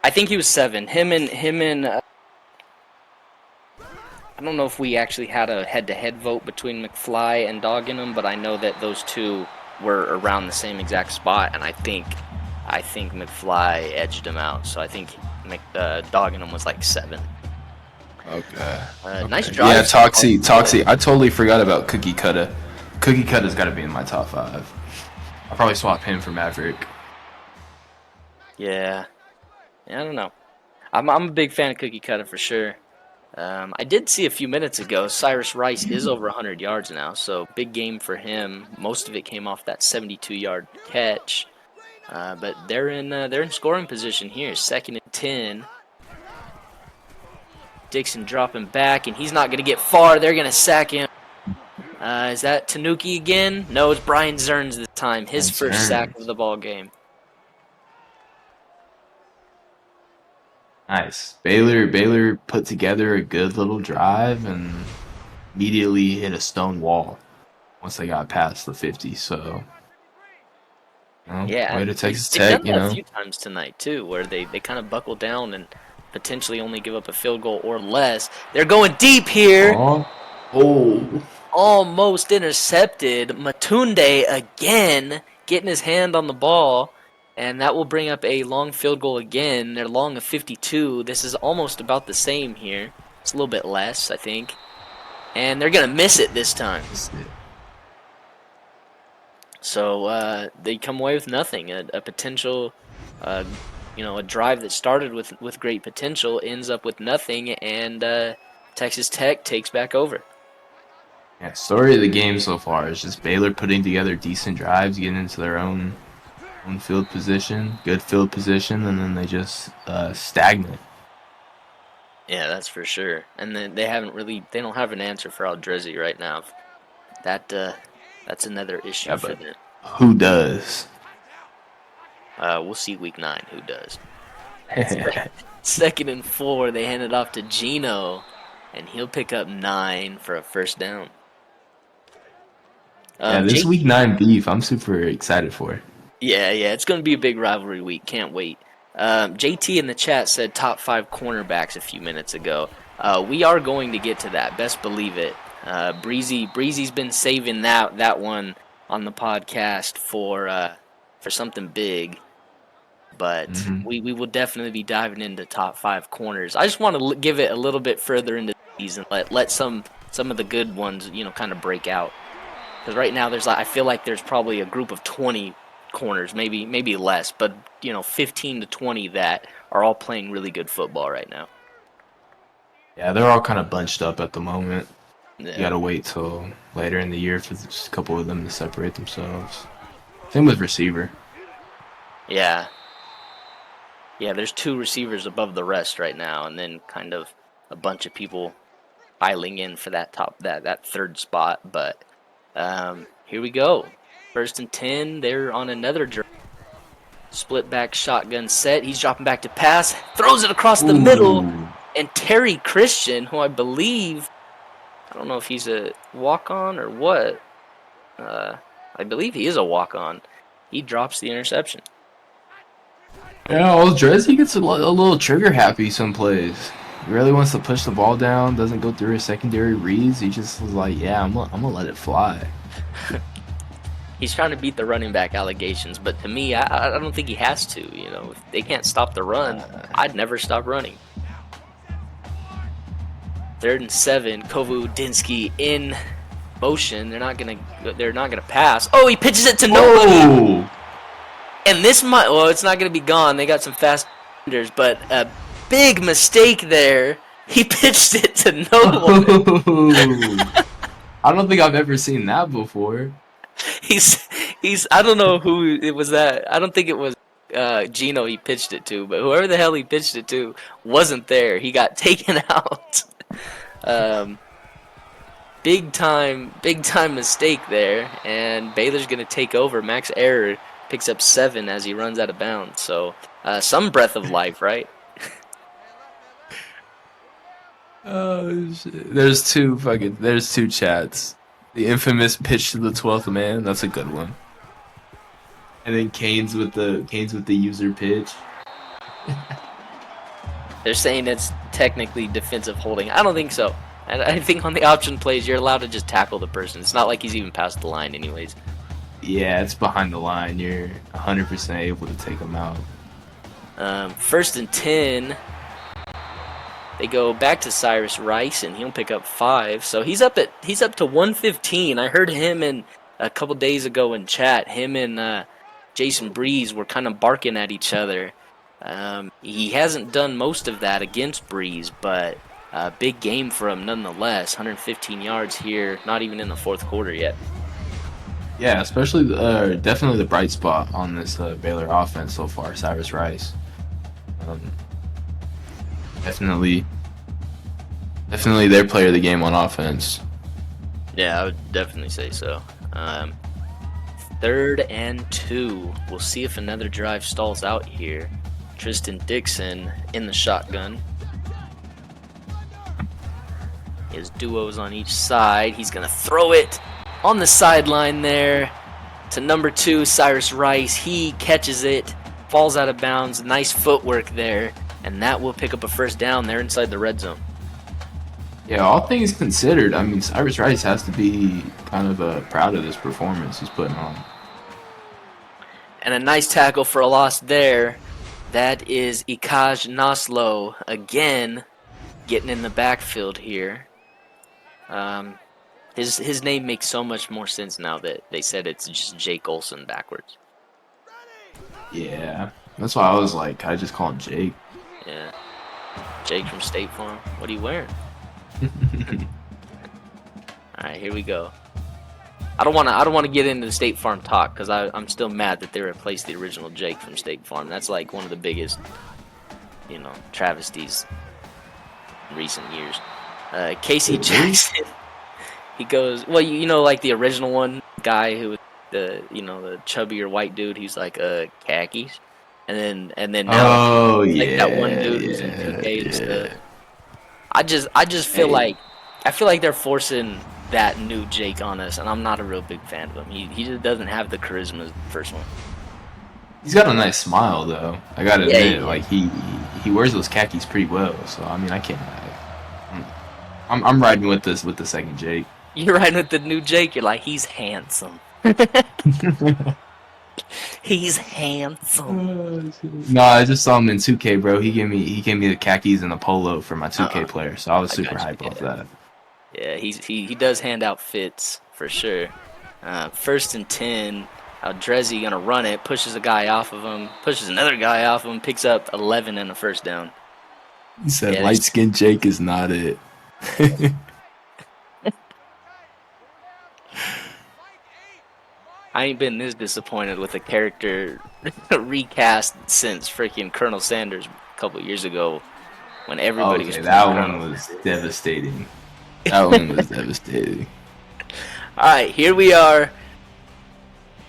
I think he was 7. Him and I don't know if we actually had a head-to-head vote between McFly and Dog in him, but I know that those two were around the same exact spot, and I think McFly edged him out. So I think Dog in him was like 7. Okay. Nice drive. Yeah, Toxie. I totally forgot about Cookie Cutter. Cookie Cutter's got to be in my top 5. I'll probably swap him for Maverick. Yeah, I don't know. I'm a big fan of Cookie Cutter for sure. I did see a few minutes ago Cyrus Rice is over 100 yards now, so big game for him. Most of it came off that 72-yard catch. But they're in scoring position here, 2nd and 10. Dixon dropping back, and he's not going to get far. They're going to sack him. Is that Tanuki again? No, it's Brian Zerns this time. His first sack of the ball game. Nice. Baylor put together a good little drive and immediately hit a stone wall once they got past the 50. So, yeah, way to Texas Tech. Tech, a few times tonight too, where they kind of buckle down and potentially only give up a field goal or less. They're going deep here. Almost intercepted. Matunde again getting his hand on the ball. And that will bring up a long field goal again. They're long of 52. This is almost about the same here. It's a little bit less, I think. And they're going to miss it this time. So they come away with nothing. A potential, a drive that started with great potential ends up with nothing. And Texas Tech takes back over. Yeah, story of the game so far is just Baylor putting together decent drives, getting into their own field position, good field position, and then they just stagnant. Yeah, that's for sure. And then they don't have an answer for Aldrezi right now. That's another issue for them. Who does? We'll see week 9 who does. 2nd and 4, they hand it off to Geno, and he'll pick up 9 for a first down. This week 9 beef, I'm super excited for. Yeah, it's going to be a big rivalry week. Can't wait. JT in the chat said top 5 cornerbacks a few minutes ago. We are going to get to that. Best believe it. Breezy's been saving that one on the podcast for something big. but we will definitely be diving into top 5 corners. I just want to give it a little bit further into the season, let some of the good ones, kind of break out. Because right now I feel like there's probably a group of 20 corners, maybe less, but 15 to 20 that are all playing really good football right now. Yeah, they're all kind of bunched up at the moment. Yeah. You gotta wait till later in the year for just a couple of them to separate themselves. Same with receiver. Yeah. Yeah, there's 2 receivers above the rest right now, and then kind of a bunch of people piling in for that third spot. But here we go. 1st and 10. They're on another drive. Split back shotgun set. He's dropping back to pass. Throws it across the middle. And Terry Christian, who I believe, I don't know if he's a walk-on or what. I believe he is a walk-on. He drops the interception. Yeah, Dreszy gets a little trigger happy some plays. He really wants to push the ball down, doesn't go through his secondary reads. He just was like, yeah, I'm gonna let it fly. He's trying to beat the running back allegations, but to me, I don't think he has to. If they can't stop the run, I'd never stop running. 3rd and 7, Kovu Dinsky in motion. They're not gonna pass. Oh, he pitches it to nobody. Oh! And this it's not gonna be gone. They got some fast defenders, but a big mistake there. He pitched it to nobody. I don't think I've ever seen that before. He's I don't know who it was that. I don't think it was Gino he pitched it to, but whoever the hell he pitched it to wasn't there. He got taken out. Big time mistake there, and Baylor's gonna take over. Max Error picks up 7 as he runs out of bounds. So some breath of life, right? Oh shit! There's two chats. The infamous pitch to the 12th man. That's a good one. And then Canes with the user pitch. They're saying it's technically defensive holding. I don't think so. I think on the option plays, you're allowed to just tackle the person. It's not like he's even past the line anyways. Yeah, it's behind the line. You're 100% able to take him out. 1st and 10. They go back to Cyrus Rice, and he'll pick up 5. So he's up to 115. I heard him a couple days ago in chat. Him and Jason Breeze were kind of barking at each other. He hasn't done most of that against Breeze, but big game for him nonetheless. 115 yards here, not even in the 4th quarter yet. Yeah, especially definitely the bright spot on this Baylor offense so far, Cyrus Rice. Definitely their player of the game on offense. Yeah, I would definitely say so. 3rd and 2. We'll see if another drive stalls out here. Tristan Dixon in the shotgun. His duos on each side. He's going to throw it on the sideline there to number 2, Cyrus Rice. He catches it, falls out of bounds. Nice footwork there. And that will pick up a 1st down there inside the red zone. Yeah, all things considered, I mean, Cyrus Rice has to be kind of proud of this performance he's putting on. And a nice tackle for a loss there. That is Ikaj Naslo again getting in the backfield here. His name makes so much more sense now that they said it's just Jake Olson backwards. Yeah, that's why I was like, I just call him Jake. Yeah, Jake from State Farm. What are you wearing? All right, here we go. I don't want to get into the State Farm talk because I'm still mad that they replaced the original Jake from State Farm. That's like one of the biggest, travesties in recent years. Casey Jackson. He goes, well, like the original one guy who was the chubbier white dude. He's like khakis, and then now that one dude who's in 2K and stuff. I just feel like they're forcing that new Jake on us, and I'm not a real big fan of him. He just doesn't have the charisma as the first one. He's got a nice smile though. I gotta admit, like he wears those khakis pretty well. So I mean, I can't. I'm riding with the second Jake. You're riding with the new Jake. You're like, he's handsome. He's handsome. No, I just saw him in 2K, bro. He gave me the khakis and a polo for my 2K Uh-uh. player, so I was I super got you. hype off Yeah, that. yeah. He does hand out fits for sure. First and 10. Aldrezi gonna run it, pushes a guy off of him, pushes another guy off him, picks up 11 and a first down. He said Yeah, light skinned Jake is not it. I ain't been this disappointed with a character recast since freaking Colonel Sanders a couple years ago when everybody was Okay, playing that one Colonel was Sanders. devastating. That one was devastating. All right, here we are.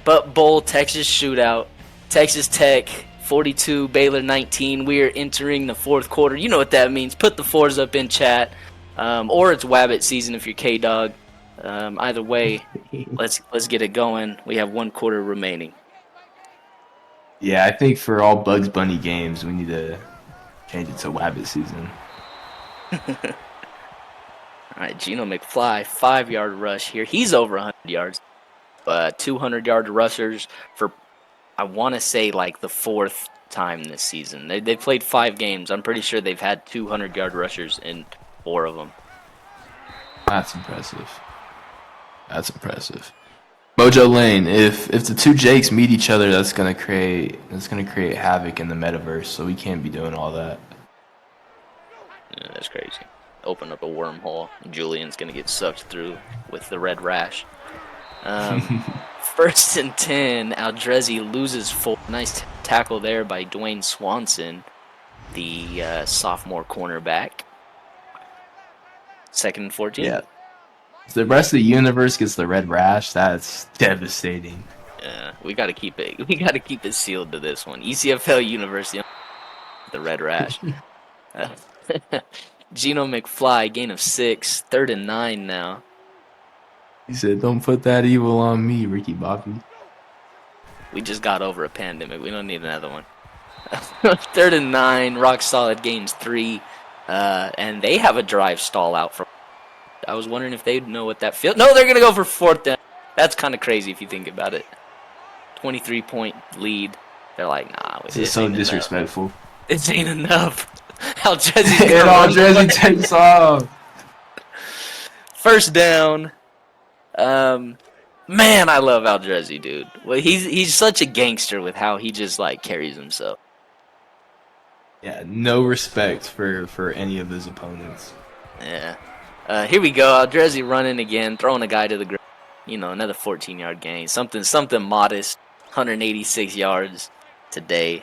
Butt Bowl, Texas shootout. Texas Tech 42, Baylor 19. We are entering the fourth quarter. You know what that means. Put the fours up in chat. Or it's Wabbit season if you're K-Dog. Either way, let's get it going. We have 1 quarter remaining. Yeah, I think for all Bugs Bunny games, we need to change it to Wabbit season. All right, Geno McFly, 5-yard rush here. He's over 100 yards. 200-yard rushers for, I want to say, like the 4th time this season. They played 5 games. I'm pretty sure they've had 200-yard rushers in 4 of them. That's impressive. That's impressive. Mojo Lane, if the two Jakes meet each other, that's gonna create havoc in the metaverse. So we can't be doing all that. Yeah, that's crazy. Open up a wormhole. Julian's gonna get sucked through with the red rash. First and 10. Aldrezi loses 4. Nice tackle there by Dwayne Swanson, the sophomore cornerback. Second and 14. Yeah. If the rest of the universe gets the red rash, that's devastating. Yeah, we gotta keep it. We gotta keep it sealed to this one. ECFL University, the red rash. Geno McFly, gain of 6, 3rd and 9 now. He said, "Don't put that evil on me, Ricky Bobby." We just got over a pandemic. We don't need another one. 3rd and 9, rock solid, gains 3, and they have a drive stall out from. I was wondering if they'd know what that feels. No, they're gonna go for 4th down. That's kind of crazy if you think about it. 23-point lead. They're like, nah, This is so disrespectful. This ain't enough. Aldrezi's And Aldrezi takes off. First down. Man, I love Aldrezi, dude. Well, he's such a gangster with how he just like carries himself. Yeah, no respect for any of his opponents. Yeah. Here we go. Aldrezi running again, throwing a guy to the ground. You know, another 14-yard gain. Something modest. 186 yards today.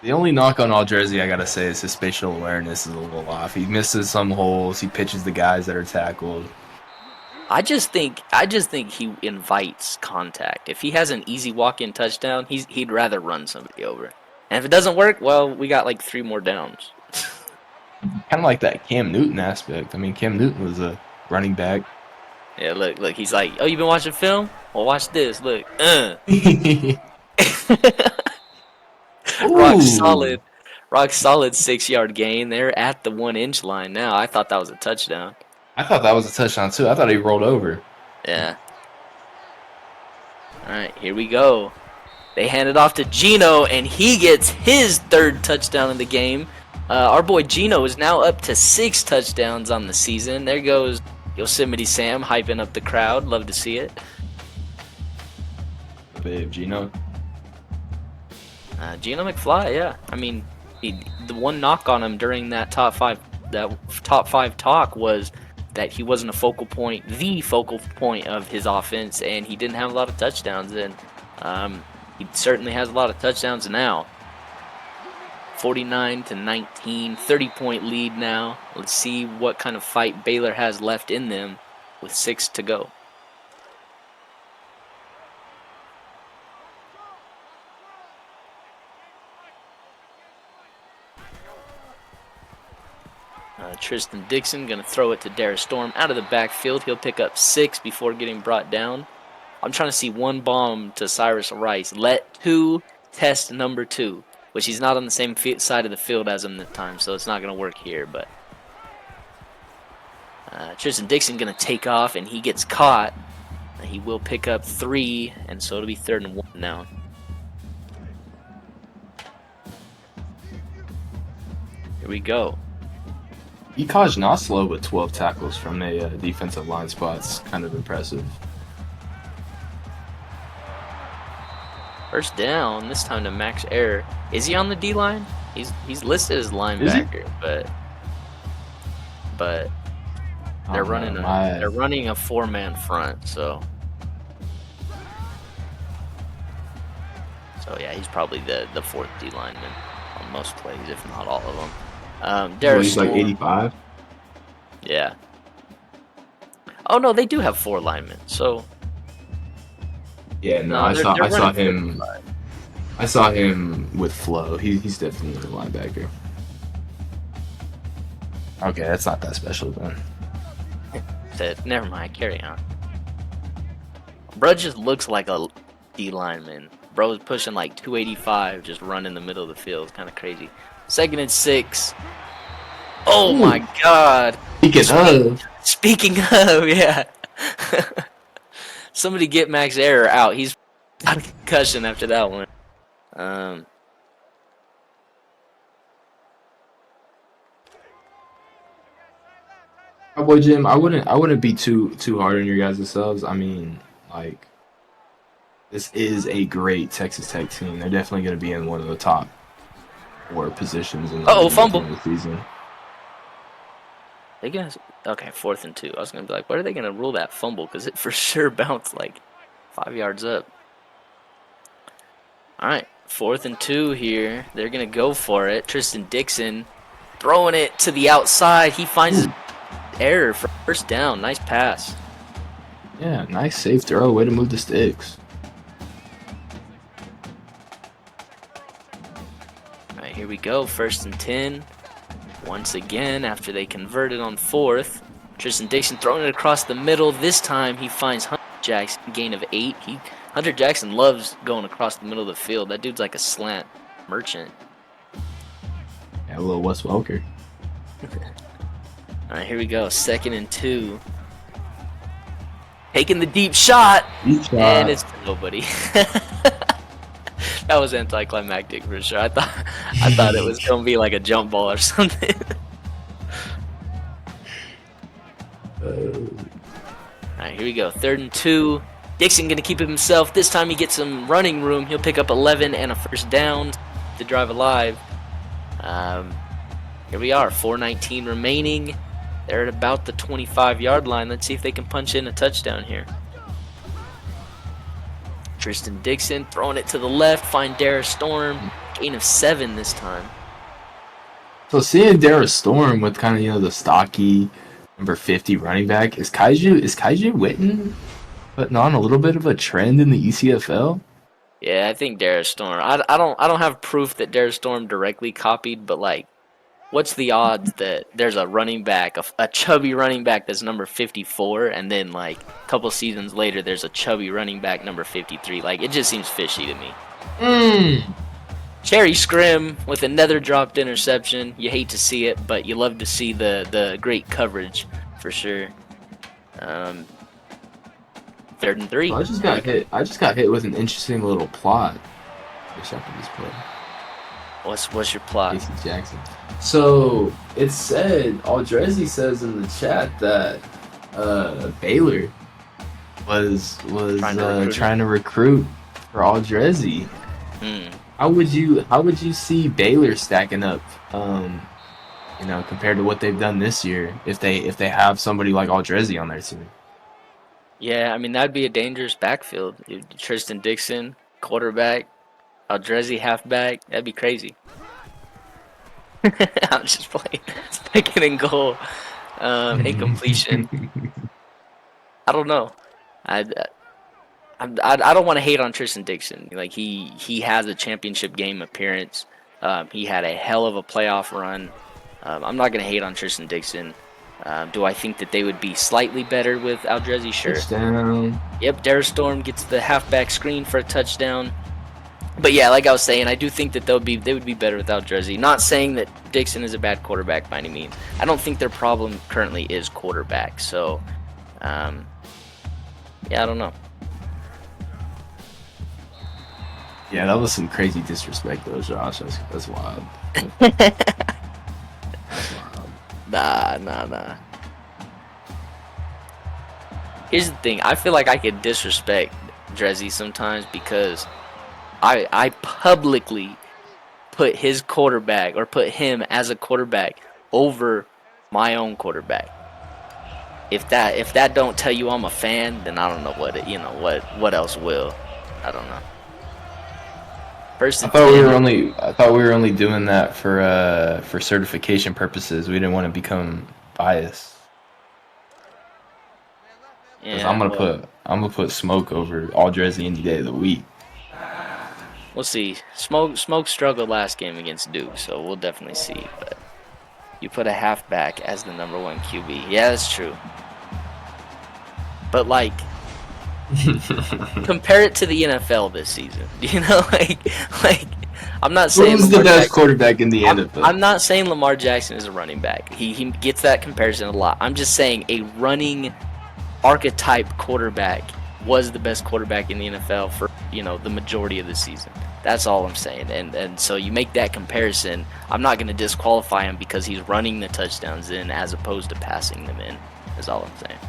The only knock on Aldrezi, I gotta say, is his spatial awareness is a little off. He misses some holes. He pitches the guys that are tackled. I just think he invites contact. If he has an easy walk-in touchdown, he'd rather run somebody over. And if it doesn't work, well, we got like 3 more downs. Kind of like that Cam Newton aspect. I mean, Cam Newton was a running back. Yeah, look, he's like, oh, you been watching film? Well, watch this, look. Rock solid 6-yard gain. They're at the 1-inch line now. I thought that was a touchdown. I thought that was a touchdown, too. I thought he rolled over. Yeah. All right, here we go. They hand it off to Geno, and he gets his 3rd touchdown of the game. Our boy Geno is now up to 6 touchdowns on the season. There goes Yosemite Sam hyping up the crowd. Love to see it. Babe, Geno. Geno McFly, yeah. I mean, the one knock on him during that top five talk was that he wasn't the focal point of his offense, and he didn't have a lot of touchdowns. And he certainly has a lot of touchdowns now. 49-19, 30-point lead now. Let's see what kind of fight Baylor has left in them with 6 to go. Tristan Dixon going to throw it to Darius Storm out of the backfield. He'll pick up 6 before getting brought down. I'm trying to see one bomb to Cyrus Rice. Let 2 test number 2, which he's not on the same side of the field as him this time, so it's not going to work here. But Tristan Dixon going to take off, and he gets caught. He will pick up 3, and so it'll be 3rd and 1 now. Here we go. Ekaj not slow with 12 tackles from a defensive line spot. It's kind of impressive. First down, this time to Max Error. Is he on the D-line? He's listed as linebacker, but they're running a 4-man front, so yeah, he's probably the 4th D lineman on most plays, if not all of them. He's like 85. Yeah. Oh no, they do have 4 linemen. So yeah, no, I saw him with flow. He's definitely a linebacker. Okay, that's not that special then. Never mind, carry on. Bro just looks like a D lineman. Bro is pushing like 285, just running the middle of the field. It's kind of crazy. 2nd and 6. Oh my God! Speaking of, yeah. Somebody get Max Error out. He's got a concussion after that one. Cowboy Jim, I wouldn't be too hard on your guys' selves. I mean, like, this is a great Texas Tech team. They're definitely going to be in one of the top 4 positions in the season. They gonna okay, 4th and 2. I was gonna be like, what are they gonna rule that fumble? Because it for sure bounced like 5 yards up. All right, 4th and 2 here. They're gonna go for it. Tristan Dixon throwing it to the outside. He finds his error for 1st down. Nice pass. Yeah, nice safe throw. Way to move the sticks. All right, here we go. 1st and 10. Once again, after they converted on 4th, Tristan Dixon throwing it across the middle. This time he finds Hunter Jackson, gain of 8. Hunter Jackson loves going across the middle of the field. That dude's like a slant merchant. Yeah, a little Wes Welker. All right, here we go. 2nd and 2. Taking the deep shot. And it's nobody. That was anticlimactic for sure. I thought it was gonna be like a jump ball or something. Alright, here we go. 3rd and 2. Dixon gonna keep it himself. This time he gets some running room. He'll pick up 11 and a 1st down to drive alive. Here we are. 4:19 remaining. They're at about the 25-yard line. Let's see if they can punch in a touchdown here. Tristan Dixon throwing it to the left, find Dara Storm, gain of 7 this time. So seeing Dara Storm with kind of the stocky number 50 running back, is Kaiju Witten putting on a little bit of a trend in the ECFL? Yeah, I think Dara Storm. I don't have proof that Dara Storm directly copied, but like, what's the odds that there's a running back, a chubby running back that's number 54, and then like a couple seasons later there's a chubby running back number 53? Like, it just seems fishy to me. Cherry Scrim with another dropped interception. You hate to see it, but you love to see the great coverage for sure. 3rd and 3. Well, I just got hit with an interesting little plot just after this play. What's your plot? Casey Jackson. So it said, Aldrezi says in the chat that Baylor was trying to recruit for Aldrezi. How would you see Baylor stacking up, compared to what they've done this year if they have somebody like Aldrezi on their team? Yeah, I mean, that'd be a dangerous backfield. Tristan Dixon, quarterback, Aldrezi halfback. That'd be crazy. I'm just playing. 2nd and goal. Incompletion. I don't know. I don't want to hate on Tristan Dixon. Like, he has a championship game appearance. He had a hell of a playoff run. I'm not going to hate on Tristan Dixon. Do I think that they would be slightly better with Aldrezi? Sure. Touchdown. Yep, Dara Storm gets the halfback screen for a touchdown. But yeah, like I was saying, I do think that they would be better without Aldrezi. Not saying that Dixon is a bad quarterback by any means. I don't think their problem currently is quarterback. So, Yeah, I don't know. Yeah, that was some crazy disrespect, though, Josh. That's wild. That's wild. Nah. Here's the thing. I feel like I could disrespect Drezzy sometimes because I publicly put his quarterback or put him as a quarterback over my own quarterback. If that don't tell you I'm a fan, then I don't know what else will. I don't know. First I and thought 10. we were only doing that for certification purposes. We didn't want to become biased. Because Yeah, well, I'm gonna put Smoke over all Dreszy any day of the week. we'll see. Smoke struggled last game against Duke, so we'll definitely see. But you put a halfback as the #1 QB. Yeah, that's true. But like, compare it to the NFL this season. You know, like I'm not saying Who's the Lamar best Jackson. quarterback in the NFL? I'm not saying Lamar Jackson is a running back. He gets that comparison a lot. I'm just saying a running archetype quarterback was the best quarterback in the NFL for the majority of the season. That's all I'm saying. And so you make that comparison. I'm not going to disqualify him because he's running the touchdowns in as opposed to passing them in. Is all I'm saying.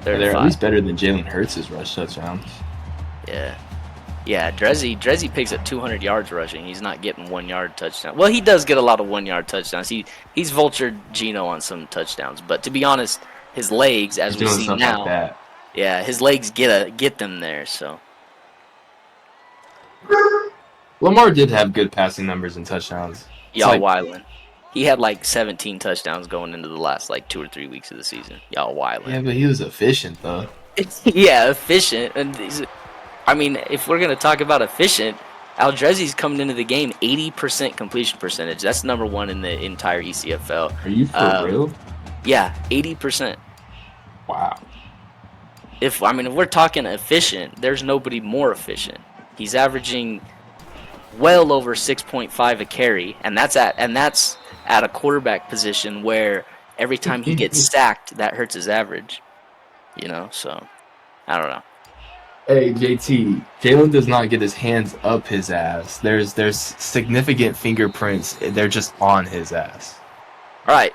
They're at least better than Jalen Hurts' rush touchdowns. Yeah, Drezzy picks up 200 yards rushing. He's not getting 1 yard touchdown. Well, he does get a lot of 1 yard touchdowns. He's vultured Geno on some touchdowns, but to be honest, his legs, as He's we doing see stuff now, like that. yeah, his legs get them there. So Lamar did have good passing numbers and touchdowns. y'all wildin'. He had like 17 touchdowns going into the last like 2 or 3 weeks of the season. Y'all wildin'. Yeah, but he was efficient though. Yeah, efficient. And I mean, if we're gonna talk about efficient, Aldrezi's coming into the game 80% completion percentage. That's #1 in the entire ECFL. Are you for real? Yeah, 80%. Wow. If we're talking efficient, there's nobody more efficient. He's averaging well over 6.5 a carry, and that's at a quarterback position where every time he gets sacked, that hurts his average. So I don't know. Hey JT, Jalen does not get his hands up his ass. There's significant fingerprints. They're just on his ass. All right.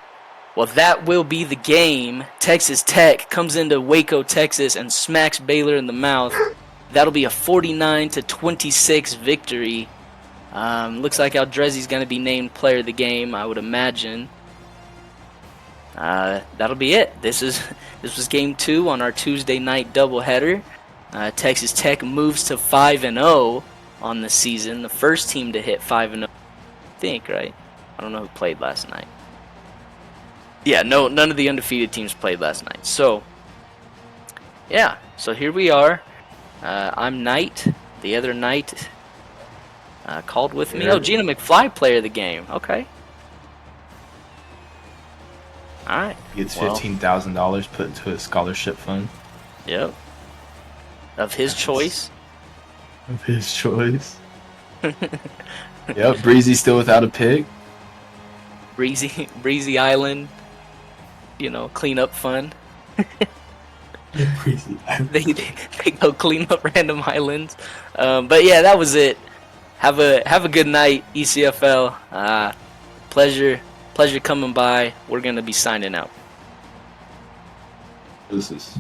Well, that will be the game. Texas Tech comes into Waco, Texas, and smacks Baylor in the mouth. That'll be a 49-26 victory. Looks like Aldrezi's going to be named player of the game, I would imagine. That'll be it. This was game 2 on our Tuesday night doubleheader. Texas Tech moves to 5-0 on the season. The first team to hit 5-0, I think, right? I don't know who played last night. Yeah, no, none of the undefeated teams played last night. So, yeah, so here we are. I'm Knight. The other Knight called with me. Oh, Gina McFly, player of the game. Okay. All right. He gets $15,000 put into a scholarship fund. Yep. Of his choice. Of his choice. Yep, Breezy still without a pick. Breezy Island. Cleanup fun. Breezy Island. They go clean up random islands. But yeah, that was it. Have a good night, ECFL. Pleasure coming by. We're gonna be signing out. This is